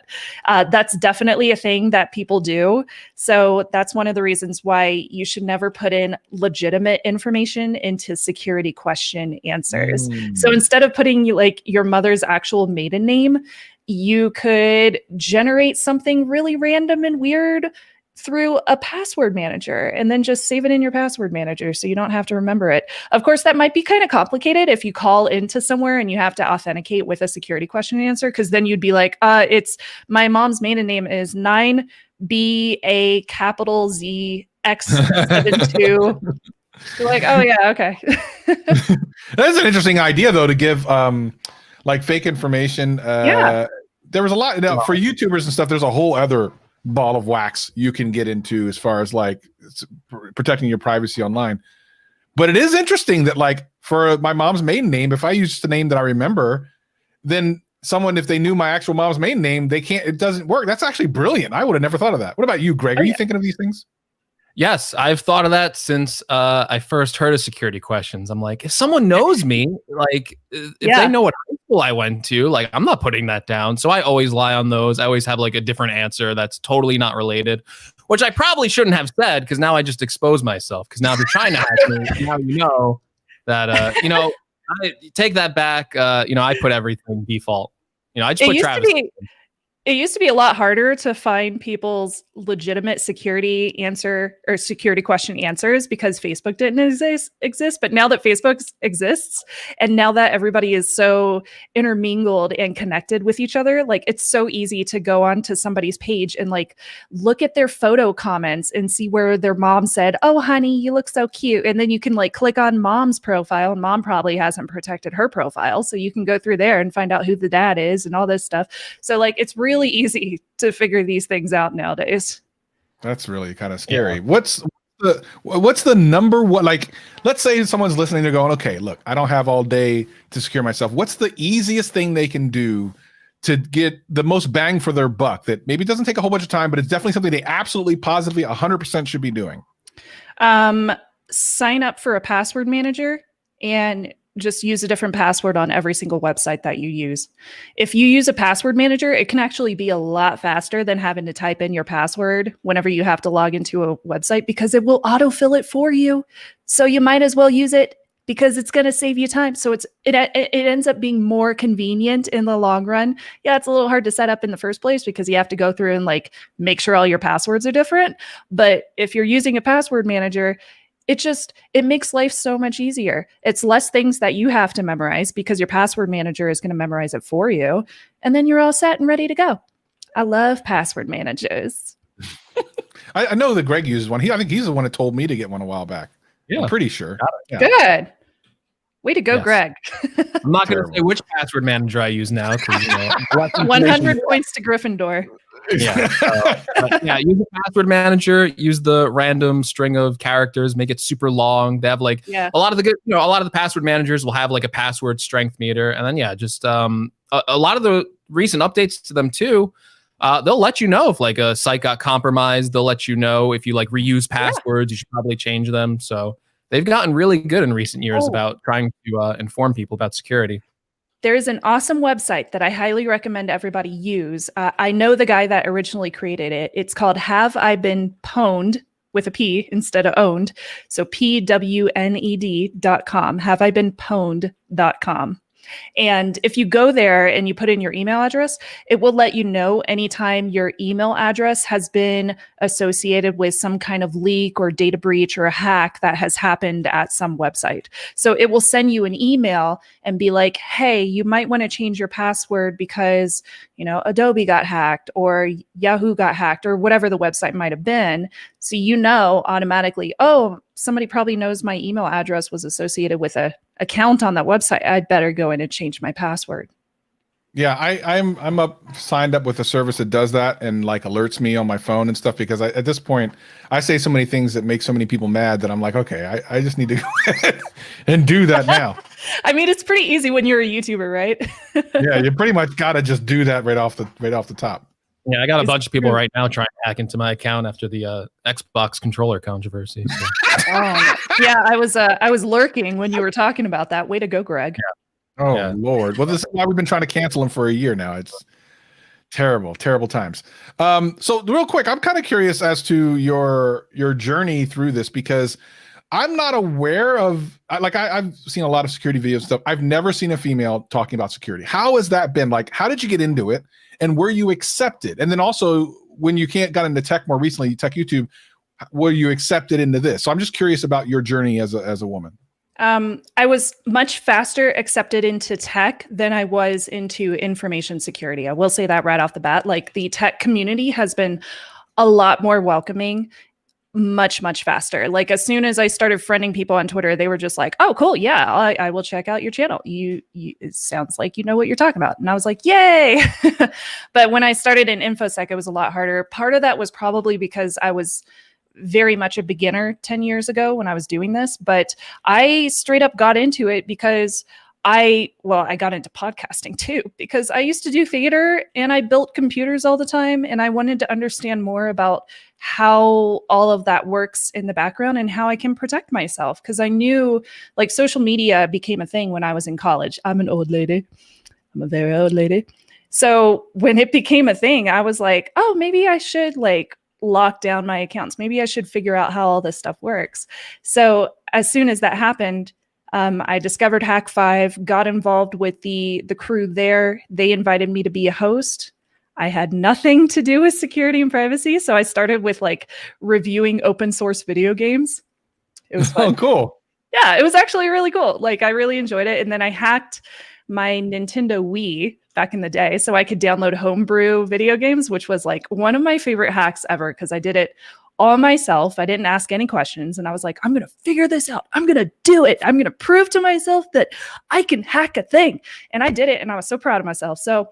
That's definitely a thing that people do. So that's one of the reasons why you should never put in legitimate information into security question answers. So instead of putting like your mother's actual maiden name, you could generate something really random and weird through a password manager and then just save it in your password manager so you don't have to remember it. Of course, that might be kind of complicated if you call into somewhere and you have to authenticate with a security question and answer, because then you'd be like, it's my mom's maiden name is 9BA capital Z X72. You're like, oh yeah, okay. That's an interesting idea though, to give like fake information. Yeah. There was a lot for YouTubers and stuff. There's a whole other ball of wax you can get into as far as like protecting your privacy online. But it is interesting that like for my mom's maiden name, if I use the name that I remember, then someone, if they knew my actual mom's maiden name, it doesn't work. That's actually brilliant. I would have never thought of that. What about you, Greg? Are you thinking of these things? Yes, I've thought of that since I first heard of security questions. I'm like, if someone knows me, like if they know what high school I went to, like I'm not putting that down. So I always lie on those. I always have like a different answer that's totally not related, which I probably shouldn't have said, because now I just expose myself. Because now if you're trying to hack me, now you know that I take that back. I put everything default. I just put Travis. It used to be a lot harder to find people's legitimate security answer or security question answers because Facebook didn't exist. But now that Facebook exists, and now that everybody is so intermingled and connected with each other, like it's so easy to go onto somebody's page and like look at their photo comments and see where their mom said, "Oh, honey, you look so cute." And then you can like click on mom's profile, and mom probably hasn't protected her profile. So you can go through there and find out who the dad is and all this stuff. So like it's really easy to figure these things out nowadays. That's really kind of scary. Yeah. What's the number one, like, let's say someone's listening, they're going, okay, look, I don't have all day to secure myself. What's the easiest thing they can do to get the most bang for their buck, that maybe doesn't take a whole bunch of time, but it's definitely something they absolutely, positively, 100% should be doing? Sign up for a password manager and just use a different password on every single website that you use. If you use a password manager, it can actually be a lot faster than having to type in your password whenever you have to log into a website, because it will autofill it for you. So you might as well use it, because it's going to save you time. So it ends up being more convenient in the long run. Yeah, it's a little hard to set up in the first place because you have to go through and like make sure all your passwords are different. But if you're using a password manager, it makes life so much easier. It's less things that you have to memorize because your password manager is going to memorize it for you. And then you're all set and ready to go. I love password managers. I know that Greg uses one. I think he's the one that told me to get one a while back. Yeah. I'm pretty sure. Yeah. Good. Way to go, Yes. Greg. I'm not going to say which password manager I use now. 100 points to Gryffindor. Yeah. Yeah. Use a password manager. Use the random string of characters. Make it super long. They have like a lot of the password managers will have like a password strength meter, and then just a lot of the recent updates to them too. They'll let you know if like a site got compromised. They'll let you know if you like reuse passwords. You should probably change them. So they've gotten really good in recent years about trying to inform people about security. There's an awesome website that I highly recommend everybody use. I know the guy that originally created it. It's called Have I Been Pwned, with a P instead of owned. So PWNED.com, haveibeenpwned.com. And if you go there and you put in your email address, it will let you know anytime your email address has been associated with some kind of leak or data breach or a hack that has happened at some website. So it will send you an email and be like, hey, you might want to change your password because, Adobe got hacked or Yahoo got hacked or whatever the website might have been. So automatically, somebody probably knows my email address was associated with a account on that website. I'd better go in and change my password. Yeah, I'm signed up with a service that does that and like alerts me on my phone and stuff, because at this point I say so many things that make so many people mad that I'm like, okay, I just need to go ahead and do that now. I mean, it's pretty easy when you're a YouTuber, right? Yeah, you pretty much got to just do that right off the top. Yeah, I got a bunch of people right now trying to hack into my account after the Xbox controller controversy. So. Yeah, I was lurking when you were talking about that. Way to go, Greg. Yeah. Oh Lord. Well, this is why we've been trying to cancel him for a year now. It's terrible times. So real quick, I'm kind of curious as to your journey through this, because I'm not aware of, I've seen a lot of security videos and stuff. I've never seen a female talking about security. How has that been? Like, how did you get into it? And were you accepted? And then also, when you got into tech more recently, tech YouTube, were you accepted into this? So I'm just curious about your journey as a woman. I was much faster accepted into tech than I was into information security. I will say that right off the bat. Like, the tech community has been a lot more welcoming, much faster. Like, as soon as I started friending people on Twitter, they were just like, oh, cool. Yeah, I will check out your channel. It sounds like you know what you're talking about. And I was like, yay. But when I started in InfoSec, it was a lot harder. Part of that was probably because I was very much a beginner 10 years ago when I was doing this, but I straight up got into it because I got into podcasting too, because I used to do theater and I built computers all the time. And I wanted to understand more about how all of that works in the background and how I can protect myself. Because I knew, like, social media became a thing when I was in college. I'm an old lady. I'm a very old lady. So when it became a thing, I was like, oh, maybe I should lock down my accounts. Maybe I should figure out how all this stuff works. So as soon as that happened, I discovered Hack5, got involved with the crew there. They invited me to be a host. I had nothing to do with security and privacy, so I started with reviewing open source video games. It was fun. Oh, cool. Yeah, it was actually really cool. I really enjoyed it. And then I hacked my Nintendo Wii back in the day so I could download homebrew video games, which was one of my favorite hacks ever, because I did it all myself. I didn't ask any questions. And I was like, I'm going to figure this out. I'm going to do it. I'm going to prove to myself that I can hack a thing. And I did it. And I was so proud of myself. So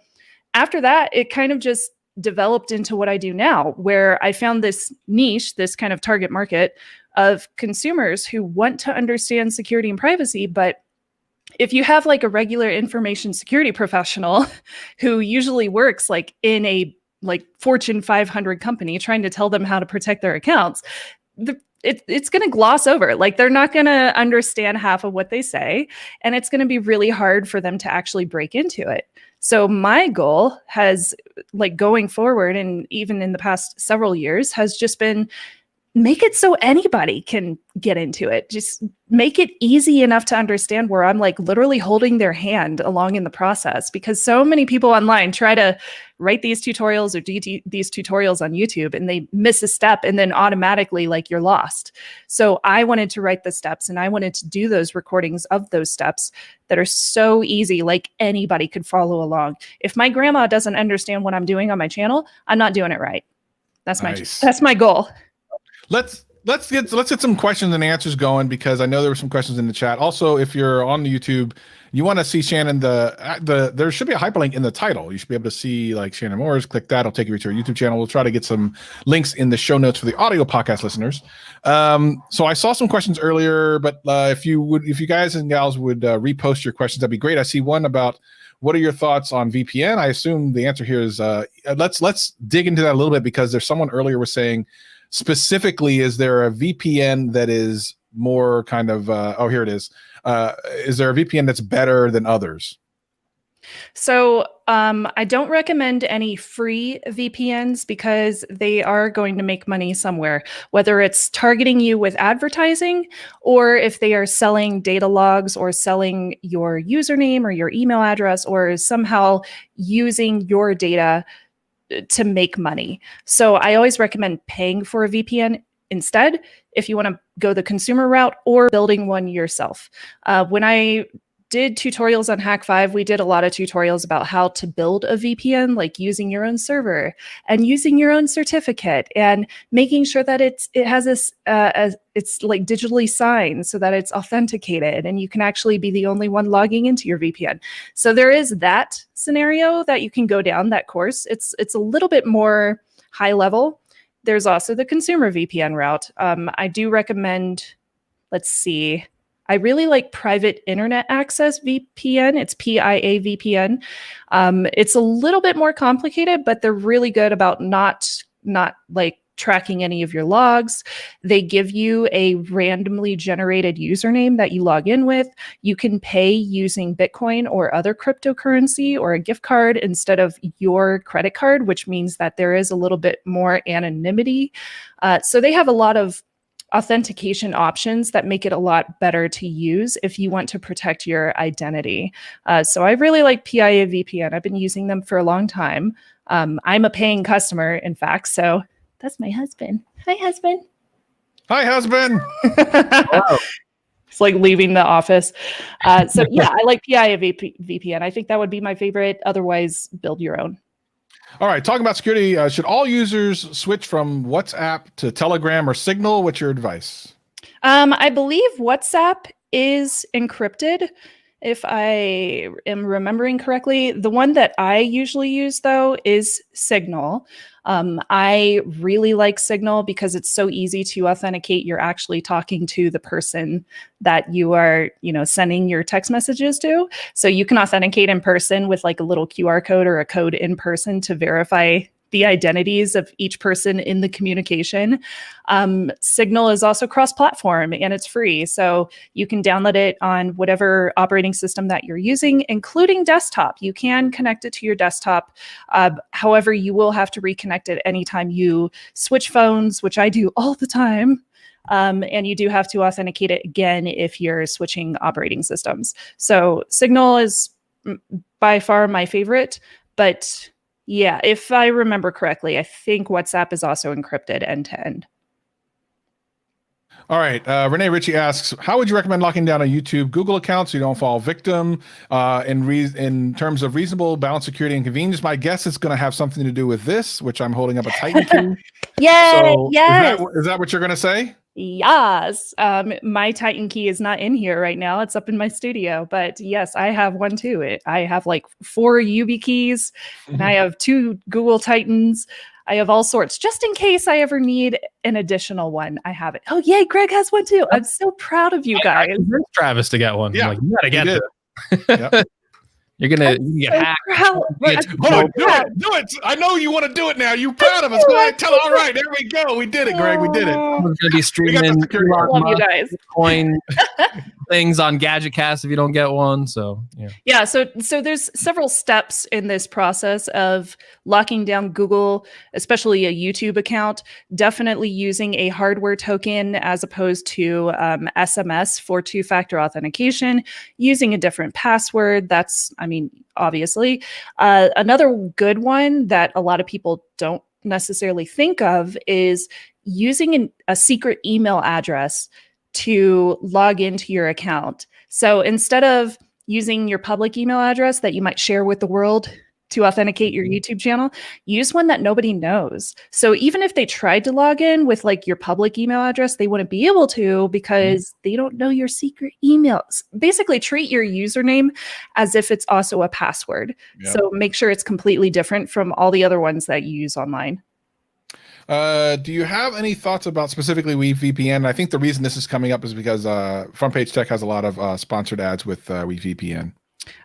after that, it kind of just developed into what I do now, where I found this niche, this kind of target market of consumers who want to understand security and privacy, but if you have like a regular information security professional who usually works like in a like Fortune 500 company trying to tell them how to protect their accounts, it's going to gloss over. Like they're not going to understand half of what they say, and it's going to be really hard for them to actually break into it. So my goal has, like, going forward, and even in the past several years, has just been make it so anybody can get into it. Just make it easy enough to understand, where I'm like literally holding their hand along in the process, because so many people online try to write these tutorials or do these tutorials on YouTube and they miss a step and then automatically like you're lost. So I wanted to write the steps, and I wanted to do those recordings of those steps that are so easy, like anybody could follow along. If my grandma doesn't understand what I'm doing on my channel, I'm not doing it right. That's my goal. Let's get some questions and answers going, because I know there were some questions in the chat. Also, if you're on the YouTube, you want to see Shannon, there should be a hyperlink in the title. You should be able to see like Shannon Moore's. Click that. It'll take you to our YouTube channel. We'll try to get some links in the show notes for the audio podcast listeners. So I saw some questions earlier, but if you guys and gals would repost your questions, that'd be great. I see one about, what are your thoughts on VPN? I assume the answer here is let's dig into that a little bit, because there's someone earlier was saying, specifically, is there a VPN that is more kind of here it is. Is there a VPN that's better than others? So I don't recommend any free VPNs, because they are going to make money somewhere, whether it's targeting you with advertising, or if they are selling data logs or selling your username or your email address, or somehow using your data to make money. So I always recommend paying for a VPN instead, if you want to go the consumer route, or building one yourself. When I did tutorials on Hack5, we did a lot of tutorials about how to build a VPN, like using your own server and using your own certificate, and making sure that it's like digitally signed so that it's authenticated and you can actually be the only one logging into your VPN. So there is that scenario that you can go down that course. It's a little bit more high level. There's also the consumer VPN route. I do recommend, let's see, I really like Private Internet Access VPN. It's PIA VPN. It's a little bit more complicated, but they're really good about not like tracking any of your logs. They give you a randomly generated username that you log in with. You can pay using Bitcoin or other cryptocurrency or a gift card instead of your credit card, which means that there is a little bit more anonymity. So they have a lot of authentication options that make it a lot better to use if you want to protect your identity. So I really like PIA VPN. I've been using them for a long time. I'm a paying customer, in fact, so that's my husband. Hi, husband. Hi, husband. It's like leaving the office. So yeah, I like PIA VPN. I think that would be my favorite. Otherwise, build your own. All right, talking about security, should all users switch from WhatsApp to Telegram or Signal? What's your advice? I believe WhatsApp is encrypted, if I am remembering correctly. The one that I usually use, though, is Signal. I really like Signal because it's so easy to authenticate. You're actually talking to the person that you are, sending your text messages to. So you can authenticate in person with like a little QR code or a code in person to verify the identities of each person in the communication. Signal is also cross-platform and it's free. So you can download it on whatever operating system that you're using, including desktop. You can connect it to your desktop. However, you will have to reconnect it anytime you switch phones, which I do all the time. And you do have to authenticate it again if you're switching operating systems. So Signal is by far my favorite, but yeah, if I remember correctly, I think WhatsApp is also encrypted end-to-end. All right. Renee Ritchie asks, how would you recommend locking down a YouTube Google account so you don't fall victim in terms of reasonable balance, security, and convenience? My guess is going to have something to do with this, which I'm holding up a Titan key. Yay! So yes. Is that what you're going to say? Yes. My Titan key is not in here right now. It's up in my studio, but yes, I have one too. I have like 4 YubiKeys and I have 2 Google Titans. I have all sorts, just in case I ever need an additional one. I have it. Oh, yay, Greg has one too. I'm so proud of you guys. I convinced Travis to get one. Yeah, I'm like, you gotta get it. Yep. You're gonna get hacked. Proud. Get Hold on, do it. I know you want to do it now. You proud of us. Go ahead, tell it. All right, there we go. We did it, Greg. We did it. Someone's gonna be We streaming got the security. I love you guys. Bitcoin things on GadgetCast if you don't get one. So yeah. Yeah, so there's several steps in this process of locking down Google, especially a YouTube account. Definitely using a hardware token as opposed to SMS for two-factor authentication. Using a different password. That's, I mean, obviously. Another good one that a lot of people don't necessarily think of is using a secret email address to log into your account. So instead of using your public email address that you might share with the world to authenticate your YouTube channel, use one that nobody knows. So even if they tried to log in with like your public email address, they wouldn't be able to because they don't know your secret emails. Basically, treat your username as if it's also a password. Yeah. So make sure it's completely different from all the other ones that you use online. Do you have any thoughts about specifically WeVPN? I think the reason this is coming up is because Front Page Tech has a lot of sponsored ads with WeVPN.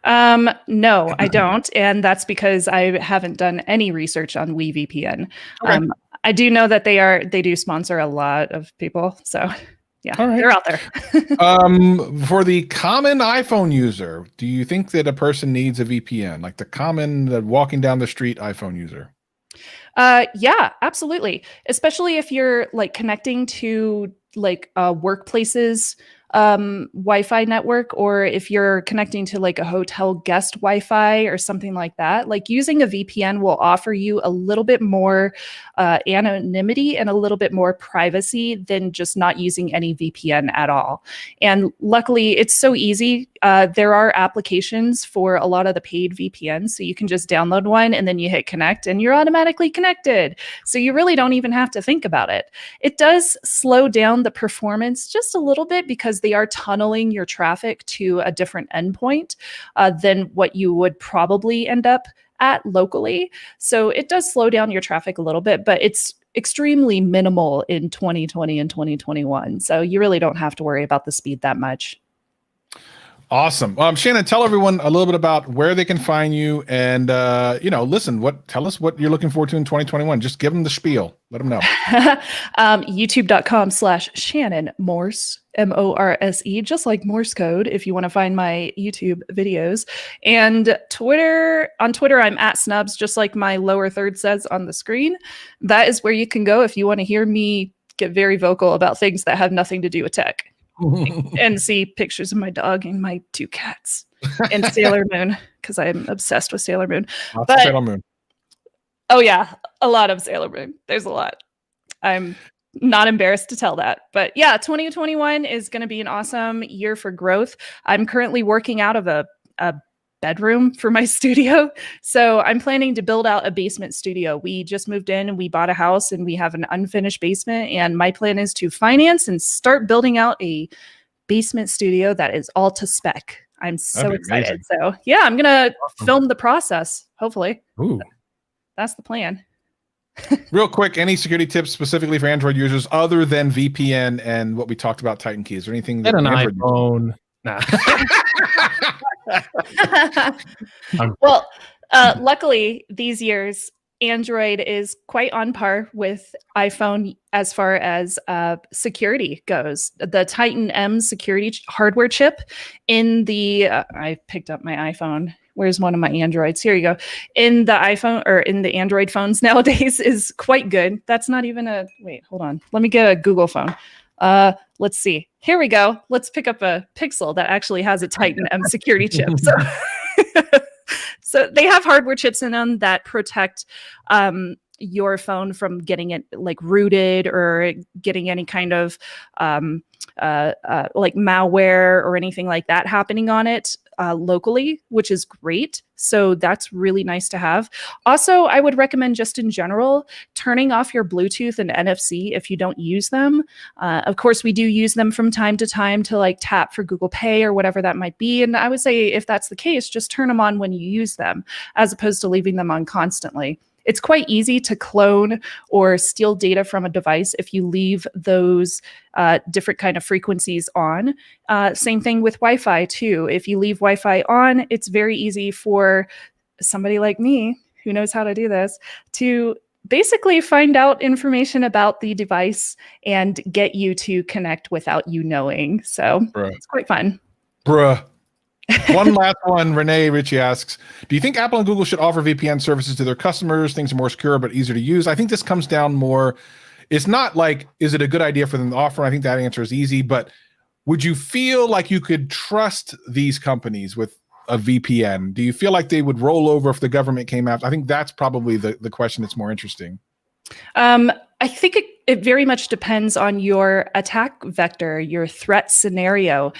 No, I don't. And that's because I haven't done any research on WeVPN. Okay. I do know that they do sponsor a lot of people. So yeah, All right. they're out there. For the common iPhone user, do you think that a person needs a VPN? Like the walking down the street iPhone user? Yeah, absolutely. Especially if you're like connecting to like workplaces Wi-Fi network, or if you're connecting to like a hotel guest Wi-Fi or something like that. Like using a VPN will offer you a little bit more anonymity and a little bit more privacy than just not using any VPN at all. And luckily, it's so easy. There are applications for a lot of the paid VPNs, so you can just download one and then you hit connect and you're automatically connected. So you really don't even have to think about it. It does slow down the performance just a little bit because they are tunneling your traffic to a different endpoint than what you would probably end up at locally. So it does slow down your traffic a little bit, but it's extremely minimal in 2020 and 2021. So you really don't have to worry about the speed that much. Awesome. Shannon, tell everyone a little bit about where they can find you and, tell us what you're looking forward to in 2021. Just give them the spiel. Let them know. YouTube.com/Shannon Morse, Morse, just like Morse code, if you want to find my YouTube videos. And on Twitter, I'm at Snubs, just like my lower third says on the screen. That is where you can go if you want to hear me get very vocal about things that have nothing to do with tech. And see pictures of my dog and my 2 cats and Sailor Moon, because I'm obsessed with Sailor Moon. Lots of Sailor Moon. Oh yeah, a lot of Sailor Moon. There's a lot. I'm not embarrassed to tell that. But yeah, 2021 is going to be an awesome year for growth. I'm currently working out of a bedroom for my studio. So I'm planning to build out a basement studio. We just moved in and we bought a house and we have an unfinished basement. And my plan is to finance and start building out a basement studio that is all to spec. I'm so excited. Amazing. So yeah, I'm going to film the process, hopefully. Ooh. That's the plan. Real quick, any security tips specifically for Android users other than VPN and what we talked about, Titan Key? Is there anything that Get an Android iPhone. Nah. Well, luckily these years, Android is quite on par with iPhone as far as security goes. The Titan M security hardware chip in the I picked up my iPhone. Where's one of my Androids? Here you go. In the iPhone or in the Android phones nowadays is quite good. That's not even a wait, hold on. Let me get a Google phone. Let's see. Here we go. Let's pick up a Pixel that actually has a Titan M security chip. So they have hardware chips in them that protect your phone from getting it like rooted or getting any kind of like malware or anything like that happening on it locally, which is great. So that's really nice to have. Also, I would recommend just in general, turning off your Bluetooth and NFC if you don't use them. Of course, we do use them from time to time to like tap for Google Pay or whatever that might be. And I would say if that's the case, just turn them on when you use them as opposed to leaving them on constantly. it's quite easy to clone or steal data from a device if you leave those different kind of frequencies on. Same thing with Wi-Fi too. If you leave Wi-Fi on, it's very easy for somebody like me who knows how to do this to basically find out information about the device and get you to connect without you knowing. So it's quite fun. Bruh. One last one. Renee Ritchie asks, do you think Apple and Google should offer VPN services to their customers? Things are more secure but easier to use. I think this comes down more, it's not like, is it a good idea for them to offer? I think that answer is easy, but would you feel like you could trust these companies with a VPN? Do you feel like they would roll over if the government came after? I think that's probably the question that's more interesting. I think it very much depends on your attack vector, your threat scenario.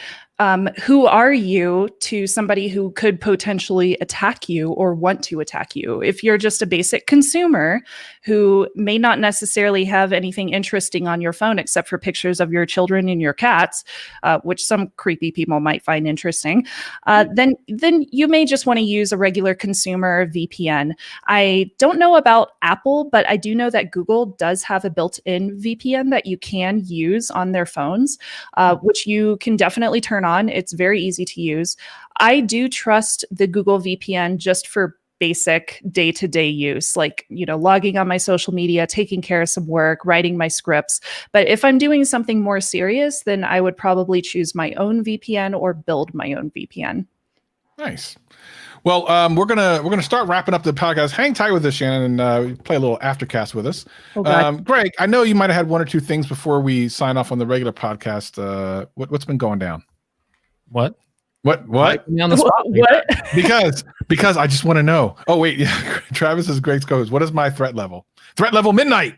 Who are you to somebody who could potentially attack you or want to attack you? If you're just a basic consumer who may not necessarily have anything interesting on your phone except for pictures of your children and your cats, which some creepy people might find interesting, then you may just want to use a regular consumer VPN. I don't know about Apple, but I do know that Google does have a built-in VPN that you can use on their phones, which you can definitely turn on. It's very easy to use. I do trust the Google VPN just for basic day-to-day use, like, logging on my social media, taking care of some work, writing my scripts. But if I'm doing something more serious, then I would probably choose my own VPN or build my own VPN. Nice. Well, we're gonna start wrapping up the podcast. Hang tight with us, Shannon, and play a little aftercast with us. Greg, I know you might have had one or two things before we sign off on the regular podcast. What's been going down? What? What? Me on the spot. What? Because I just want to know. Oh wait, yeah. Travis is Greg's coach. What is my threat level? Threat level midnight.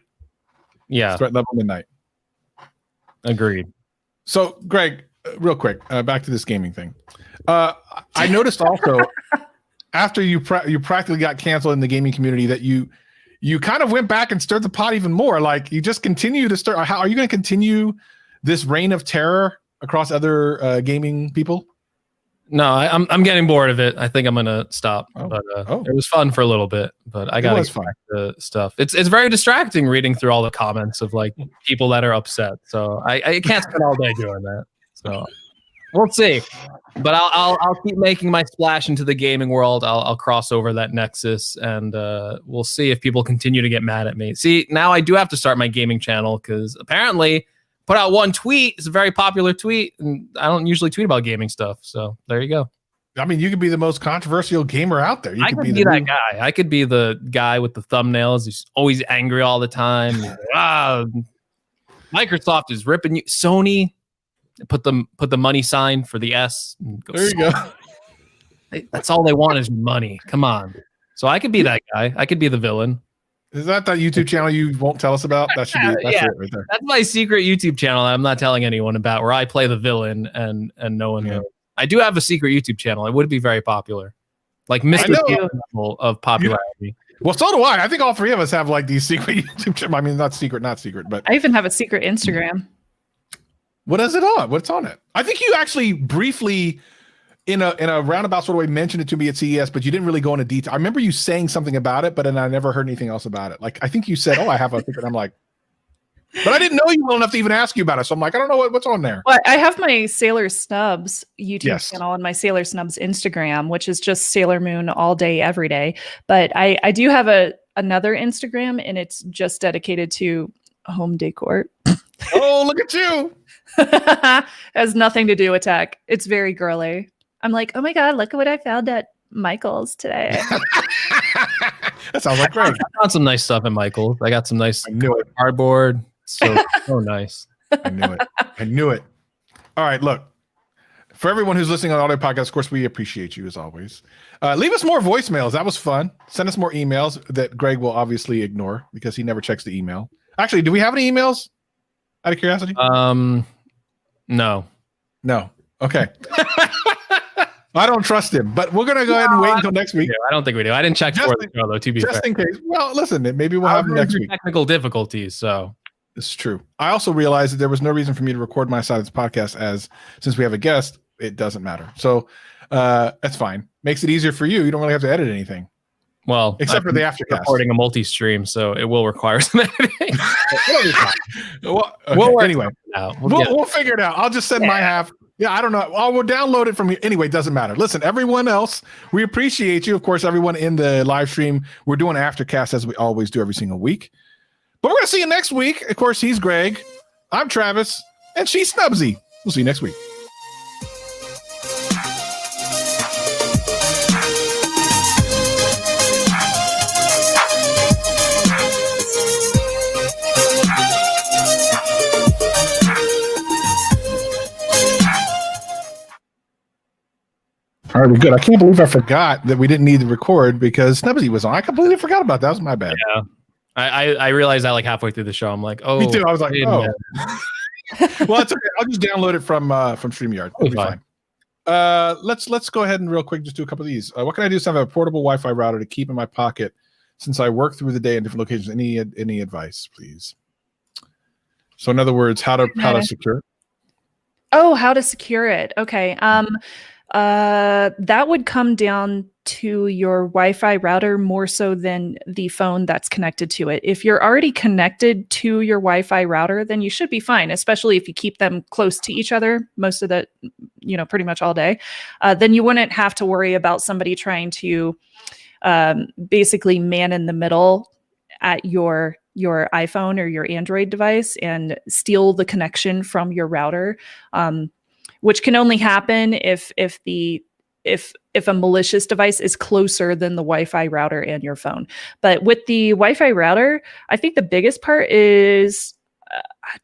Yeah. Threat level midnight. Agreed. So, Greg, real quick, back to this gaming thing. I noticed also after you practically got canceled in the gaming community that you kind of went back and stirred the pot even more. Like, you just continue to stir. How are you going to continue this reign of terror across other gaming people? No, I'm getting bored of it. I think I'm gonna stop. But it was fun for a little bit. But I gotta get back to stuff. It's very distracting reading through all the comments of like people that are upset. So I can't spend all day doing that. So we'll see. But I'll keep making my splash into the gaming world. I'll cross over that nexus, and we'll see if people continue to get mad at me. See, now I do have to start my gaming channel because apparently put out one tweet. It's a very popular tweet, and I don't usually tweet about gaming stuff. So there you go. I mean, you could be the most controversial gamer out there. I could be that guy. I could be the guy with the thumbnails who's always angry all the time. Microsoft is ripping you. Sony, put the money sign for the S. There you go. That's all they want is money. Come on. So I could be that guy. I could be the villain. Is that YouTube channel you won't tell us about? That should be that's it right there. That's my secret YouTube channel I'm not telling anyone about, where I play the villain and no one knows. I do have a secret YouTube channel. It would be very popular. Like Mr. level of popularity. Well, so do I. I think all three of us have like these secret YouTube channels. I mean, not secret, but I even have a secret Instagram. What is it on? What's on it? I think you actually briefly in a roundabout sort of way mentioned it to me at CES, but you didn't really go into detail. I remember you saying something about it, but then I never heard anything else about it. Like, I think you said, "Oh, I have a secret." I'm like, but I didn't know you well enough to even ask you about it. So I'm like, I don't know what's on there. Well, I have my Sailor Snubs YouTube channel and my Sailor Snubs Instagram, which is just Sailor Moon all day, every day. But I do have another Instagram, and it's just dedicated to home decor. Oh, look at you. Has nothing to do with tech. It's very girly. I'm like, oh my God, look at what I found at Michael's today. That sounds like great. I found some nice stuff at Michael's. I got some nice cardboard. So nice. I knew it. All right, look. For everyone who's listening on the audio podcast, of course, we appreciate you as always. Leave us more voicemails. That was fun. Send us more emails that Greg will obviously ignore because he never checks the email. Actually, do we have any emails? Out of curiosity? No. Okay. I don't trust him, but we're gonna go ahead and wait until next week. I don't think we do. I didn't check for the show though. To be just in case. Well, listen, maybe we'll have next week. Technical difficulties, so it's true. I also realized that there was no reason for me to record my side of this podcast, as since we have a guest, it doesn't matter. So that's fine. Makes it easier for you. You don't really have to edit anything. Well, except for the I'm aftercast. recording a multi-stream, so it will require some editing. Well, okay, We'll work anyway, it out. we'll figure it out. I'll just send my half. Yeah, I don't know. We'll download it from you. Anyway, doesn't matter. Listen, everyone else, we appreciate you. Of course, everyone in the live stream. We're doing aftercast as we always do every single week. But we're going to see you next week. Of course, he's Greg. I'm Travis. And she's Snubsy. We'll see you next week. All right, we're good. I can't believe I forgot that we didn't need to record because Snubsy was on. I completely forgot about that. That was my bad. Yeah. I realized that like halfway through the show. I'm like, oh, Me too. I was like, wait a oh. minute. Well, it's okay. I'll just download it from StreamYard. It'll be fine. Let's go ahead and real quick just do a couple of these. What can I do to have a portable Wi-Fi router to keep in my pocket since I work through the day in different locations? Any advice, please? So, in other words, how to secure it? Oh, how to secure it? Okay. That would come down to your Wi-Fi router more so than the phone that's connected to it. If you're already connected to your Wi-Fi router, then you should be fine, especially if you keep them close to each other most of the, pretty much all day. Then you wouldn't have to worry about somebody trying to basically man in the middle at your iPhone or your Android device and steal the connection from your router. Which can only happen if a malicious device is closer than the Wi-Fi router and your phone. But with the Wi-Fi router, I think the biggest part is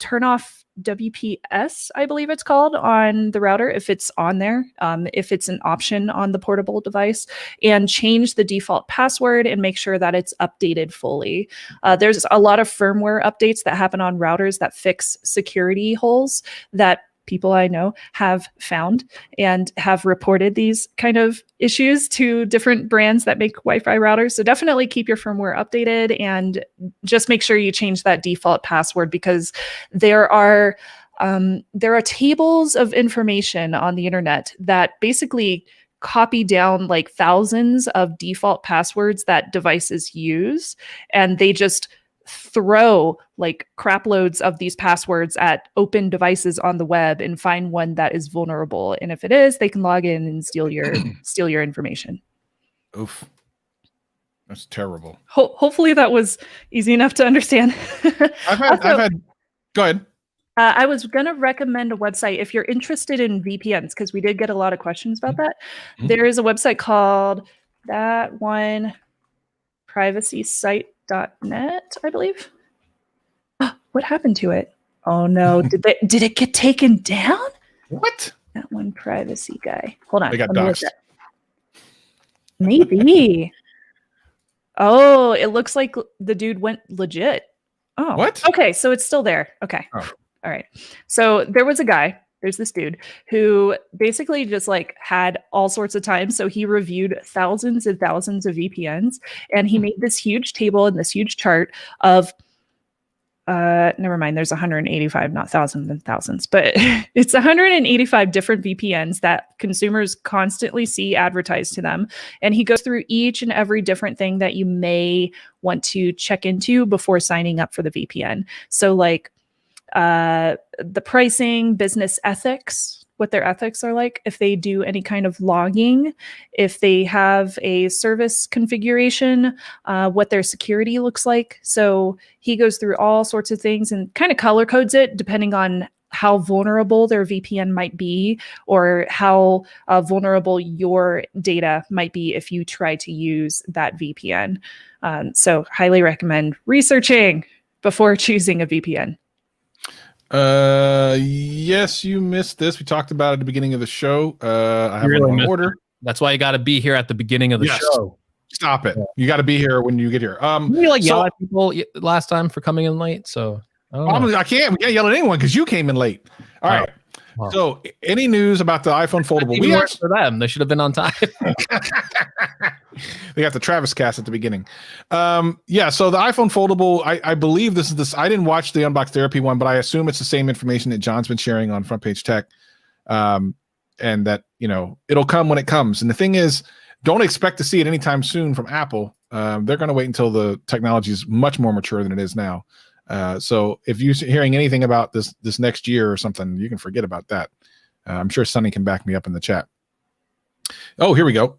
turn off WPS, I believe it's called, on the router if it's on there, if it's an option on the portable device, and change the default password and make sure that it's updated fully. There's a lot of firmware updates that happen on routers that fix security holes that people I know have found and have reported these kind of issues to different brands that make Wi-Fi routers. So definitely keep your firmware updated and just make sure you change that default password, because there are tables of information on the internet that basically copy down like thousands of default passwords that devices use, and they just throw like crap loads of these passwords at open devices on the web and find one that is vulnerable. And if it is, they can log in and steal your information. Oof. That's terrible. Hopefully that was easy enough to understand. I've had, go ahead. I was going to recommend a website if you're interested in VPNs, because we did get a lot of questions about that. Mm-hmm. There is a website called privacysite.net, I believe. What happened to it? Oh no, did it get taken down? What? That one privacy guy. Hold on. They got doxxed. Maybe. Oh, it looks like the dude went legit. Oh. What? Okay, so it's still there. Okay. Oh. All right. So there's this dude who basically just like had all sorts of time. So he reviewed thousands and thousands of VPNs, and he made this huge table and this huge chart of never mind, there's 185, not thousands and thousands, but it's 185 different VPNs that consumers constantly see advertised to them. And he goes through each and every different thing that you may want to check into before signing up for the VPN. So like the pricing, business ethics, what their ethics are like, if they do any kind of logging, if they have a service configuration, what their security looks like. So he goes through all sorts of things and kind of color codes it depending on how vulnerable their VPN might be, or how vulnerable your data might be if you try to use that VPN. So highly recommend researching before choosing a VPN. Yes, you missed this. We talked about it at the beginning of the show. I have really an order. That's why you got to be here at the beginning of the show. Stop it. You got to be here when you get here. You yell at people last time for coming in late, so I can't yell at anyone because you came in late. All right. Wow. So, any news about the iPhone foldable? We asked for them. They should have been on time. They got the Travis cast at the beginning. Yeah. So the iPhone foldable, I believe this is this. I didn't watch the Unbox Therapy one, but I assume it's the same information that John's been sharing on Front Page Tech, and that it'll come when it comes. And the thing is, don't expect to see it anytime soon from Apple. They're going to wait until the technology is much more mature than it is now. So if you're hearing anything about this next year or something, you can forget about that. I'm sure Sonny can back me up in the chat. Oh, here we go.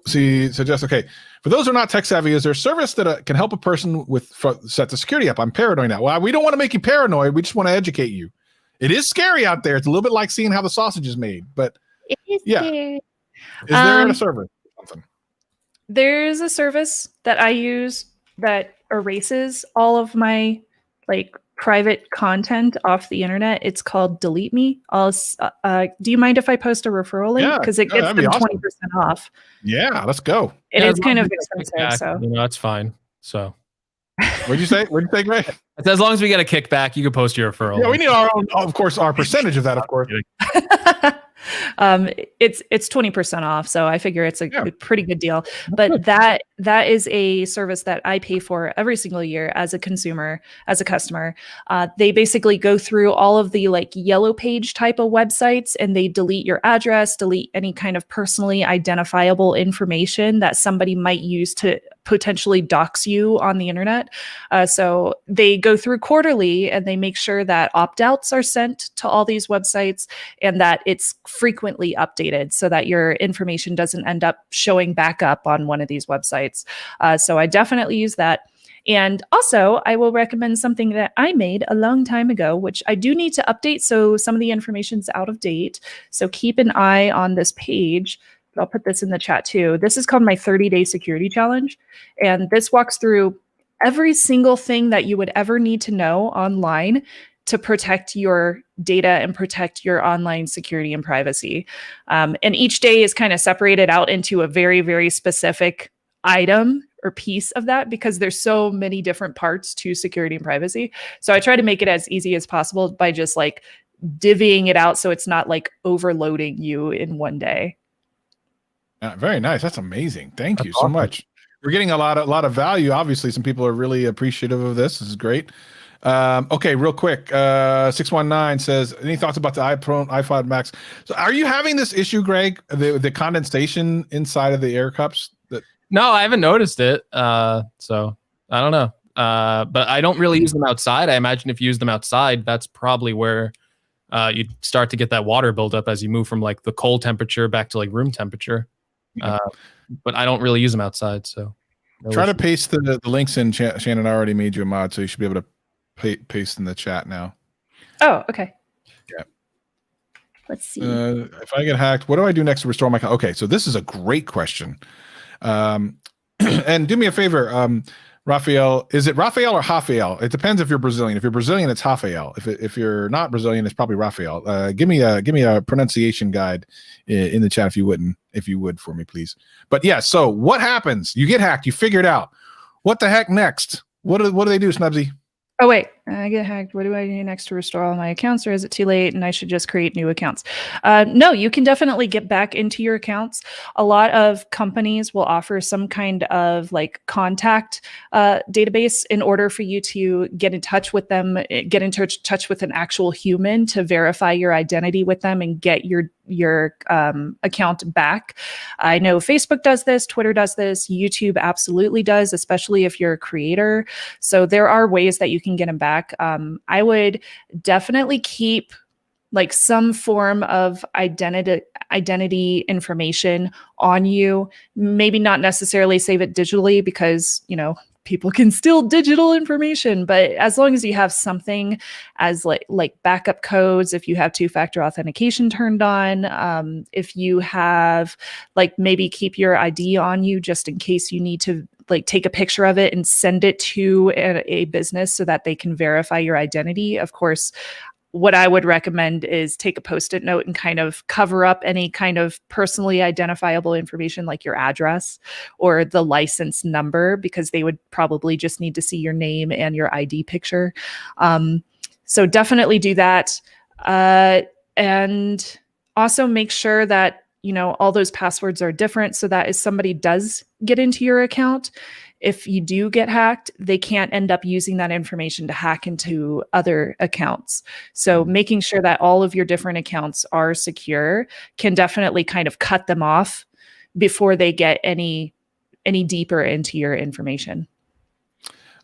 She suggests, okay, for those who are not tech savvy, is there a service that can help a person with set the security up? I'm paranoid now. Well, we don't want to make you paranoid. We just want to educate you. It is scary out there. It's a little bit like seeing how the sausage is made, but It is scary. Is there a service? Something? There's a service that I use that erases all of my private content off the internet. It's called Delete Me. Do you mind if I post a referral link? Yeah, Because it gets them awesome. 20% off. Yeah, let's go. It Yeah, is kind of expensive. So that's fine. So what'd you say, Greg? as long as we get a kickback, you can post your referral. Yeah, we need our own, of course, our percentage of that, of course. It's 20% off, so I figure it's a pretty good deal. But that is a service that I pay for every single year as a consumer, as a customer. They basically go through all of the yellow page type of websites, and they delete your address, delete any kind of personally identifiable information that somebody might use to potentially dox you on the internet. So they go through quarterly, and they make sure that opt-outs are sent to all these websites and that it's frequently updated so that your information doesn't end up showing back up on one of these websites. So I definitely use that. And also, I will recommend something that I made a long time ago, which I do need to update. So some of the information's out of date. So keep an eye on this page. I'll put this in the chat too. This is called my 30-day security challenge. And this walks through every single thing that you would ever need to know online to protect your data and protect your online security and privacy. And each day is kind of separated out into a very, very specific item or piece of that because there's so many different parts to security and privacy. So I try to make it as easy as possible by just divvying it out so it's not overloading you in one day. Very nice. That's amazing. Thank you so much. We're getting a lot of value. Obviously, some people are really appreciative of this. This is great. Okay, real quick. 619 says, any thoughts about the iPod Max? So are you having this issue, Greg? The condensation inside of the air cups? No, I haven't noticed it. So I don't know. But I don't really use them outside. I imagine if you use them outside, that's probably where you start to get that water buildup as you move from the cold temperature back to room temperature. But I don't really use them outside. So try to paste the links in. Shannon, I already made you a mod, so you should be able to paste in the chat now. Oh, okay. Yeah. Let's see. If I get hacked, what do I do next to restore my account? Okay, so this is a great question. And do me a favor, Rafael. Is it Rafael or Rafael? It depends if you're Brazilian. If you're Brazilian, it's Rafael. If you're not Brazilian, it's probably Rafael. Give me a pronunciation guide in the chat if you would for me, please. But yeah, so what happens? You get hacked. You figure it out. What the heck next? What do they do, Snubsy? Oh, wait, I get hacked. What do I do next to restore all my accounts, or is it too late and I should just create new accounts? No, you can definitely get back into your accounts. A lot of companies will offer some kind of contact database in order for you to get in touch with them, get in touch with an actual human to verify your identity with them and get your account back. I know Facebook does this, Twitter does this, YouTube absolutely does, especially if you're a creator. So there are ways that you can get them back. I would definitely keep some form of identity information on you. Maybe not necessarily save it digitally because, people can steal digital information, but as long as you have something as like backup codes, if you have two-factor authentication turned on, if you have maybe keep your ID on you just in case you need to take a picture of it and send it to a business so that they can verify your identity. Of course, what I would recommend is take a Post-it note and kind of cover up any kind of personally identifiable information like your address or the license number, because they would probably just need to see your name and your ID picture. So definitely do that. And also make sure that, all those passwords are different so that if somebody does get into your account, if you do get hacked, they can't end up using that information to hack into other accounts. So making sure that all of your different accounts are secure can definitely kind of cut them off before they get any any deeper into your information.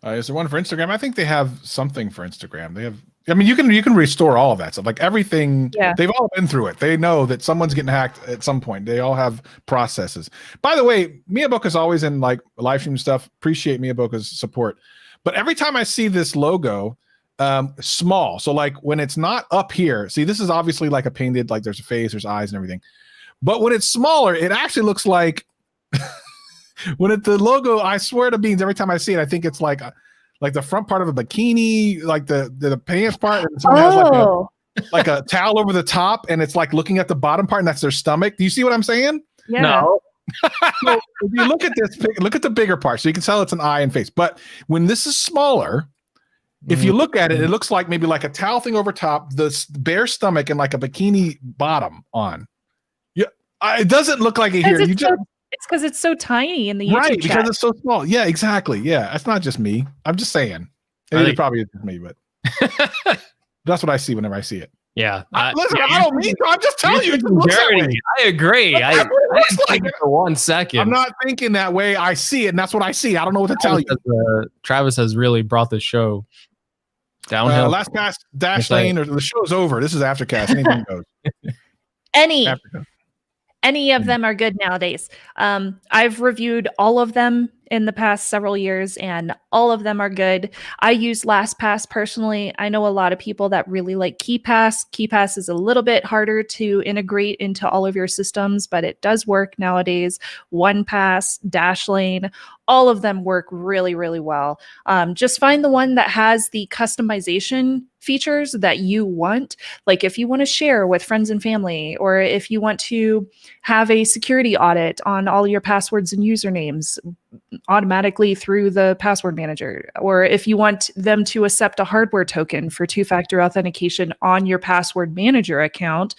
Is there one for Instagram? I think they have something for Instagram. They have. I mean, you can restore all of that stuff. Like everything, Yeah. They've all been through it. They know that someone's getting hacked at some point. They all have processes. By the way, Miyaboka's always in like live stream stuff. Appreciate Miyaboka's support. But every time I see this logo, small. So like when it's not up here, see, this is obviously like a painted, like there's a face, there's eyes and everything. But when it's smaller, it actually looks like when it's the logo, I swear to beans, every time I see it, I think it's like the front part of a bikini, like the pants part, and someone has like a towel over the top, and it's like looking at the bottom part, and that's their stomach. Do you see what I'm saying? Yeah. No. So if you look at this, look at the bigger part, so you can tell it's an eye and face. But when this is smaller, if you look at it, it looks like maybe like a towel thing over top, the bare stomach, and like a bikini bottom on. Yeah, it doesn't look like it here. You just. It's because it's so tiny in the YouTube Right, chat. because it's so small. Yeah, exactly. Yeah, that's not just me. I'm just saying. It probably is just me, but that's what I see whenever I see it. Yeah. Listen, I don't mean to. I'm just telling you. It just looks that way. I agree. I didn't think it for 1 second. I'm not thinking that way. I see it, and that's what I see. I don't know what to tell you. Travis has really brought the show downhill. Last pass, dash lane, or the show's over. This is Aftercast. Anything goes. Any of them are good nowadays. I've reviewed all of them in the past several years, and all of them are good. I use LastPass personally. I know a lot of people that really like KeyPass. KeyPass is a little bit harder to integrate into all of your systems, but it does work nowadays. OnePass, Dashlane, all of them work really, really well. Just find the one that has the customization features that you want. Like if you want to share with friends and family, or if you want to have a security audit on all your passwords and usernames automatically through the password manager, or if you want them to accept a hardware token for two-factor authentication on your password manager account,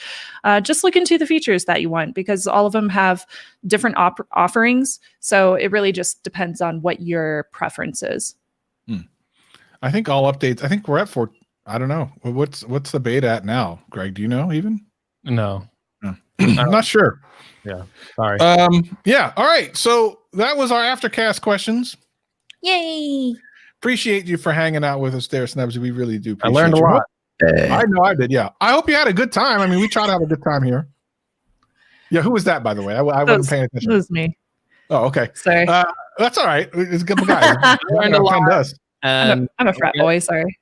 just look into the features that you want, because all of them have different offerings. So it really just depends on what your preference is. I think all updates. I think we're at 4. I don't know. What's the beta at now, Greg? Do you know even? No. I'm not sure. Yeah. Sorry. Yeah. All right. So that was our Aftercast questions. Yay! Appreciate you for hanging out with us there, Snubs. We really do. I learned a lot. I know I did. Yeah. I hope you had a good time. I mean, we try to have a good time here. Yeah. Who was that, by the way? I wasn't paying attention. It was me. Oh, okay. Sorry. That's all right. It's a couple guys. I learned a lot. I'm a frat boy. Sorry.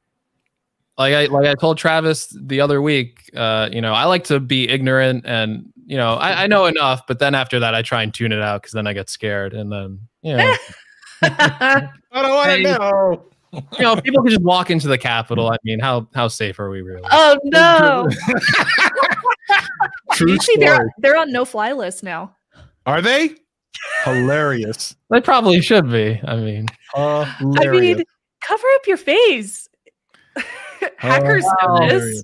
Like I told Travis the other week, I like to be ignorant, and I know enough, but then after that I try and tune it out, because then I get scared, and then I don't want to know. People can just walk into the Capitol. I mean, how safe are we really? Oh no! True See, story. they're on no-fly list now. Are they? Hilarious. They probably should be. I mean, hilarious. I mean, cover up your face. Hackers know this.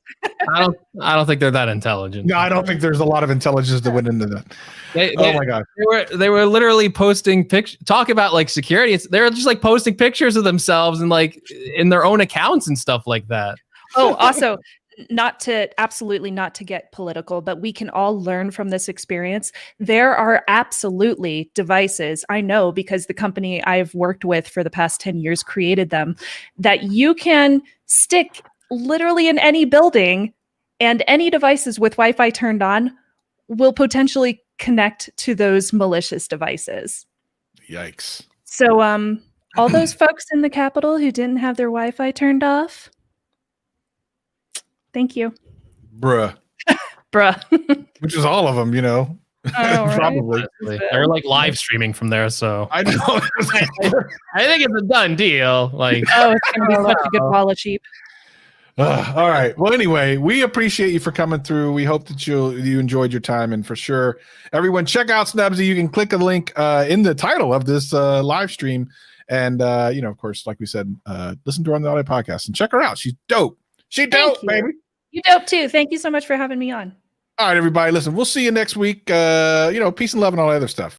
I don't think they're that intelligent. No, I don't think there's a lot of intelligence that went into that. Oh my god, they were literally posting pictures. Talk about like security. They're just like posting pictures of themselves and like in their own accounts and stuff like that. Oh, also, absolutely not to get political, but we can all learn from this experience. There are absolutely devices, I know because the company I've worked with for the past 10 years created them, that you can stick literally in any building, and any devices with Wi-Fi turned on will potentially connect to those malicious devices. Yikes. So all those folks in the Capitol who didn't have their Wi-Fi turned off, thank you. Bruh. Which is all of them, probably. Right? They're like live streaming from there, so I know. I think it's a done deal. Like, it's gonna be such a good wall of sheep. All right. Well, anyway, we appreciate you for coming through. We hope that you enjoyed your time, and for sure, everyone check out Snubsy. You can click a link in the title of this live stream, and of course, like we said, listen to her on the audio podcast and check her out. She's dope. She dope, baby. You dope too. Thank you so much for having me on. All right, everybody. Listen, we'll see you next week. Peace and love and all that other stuff.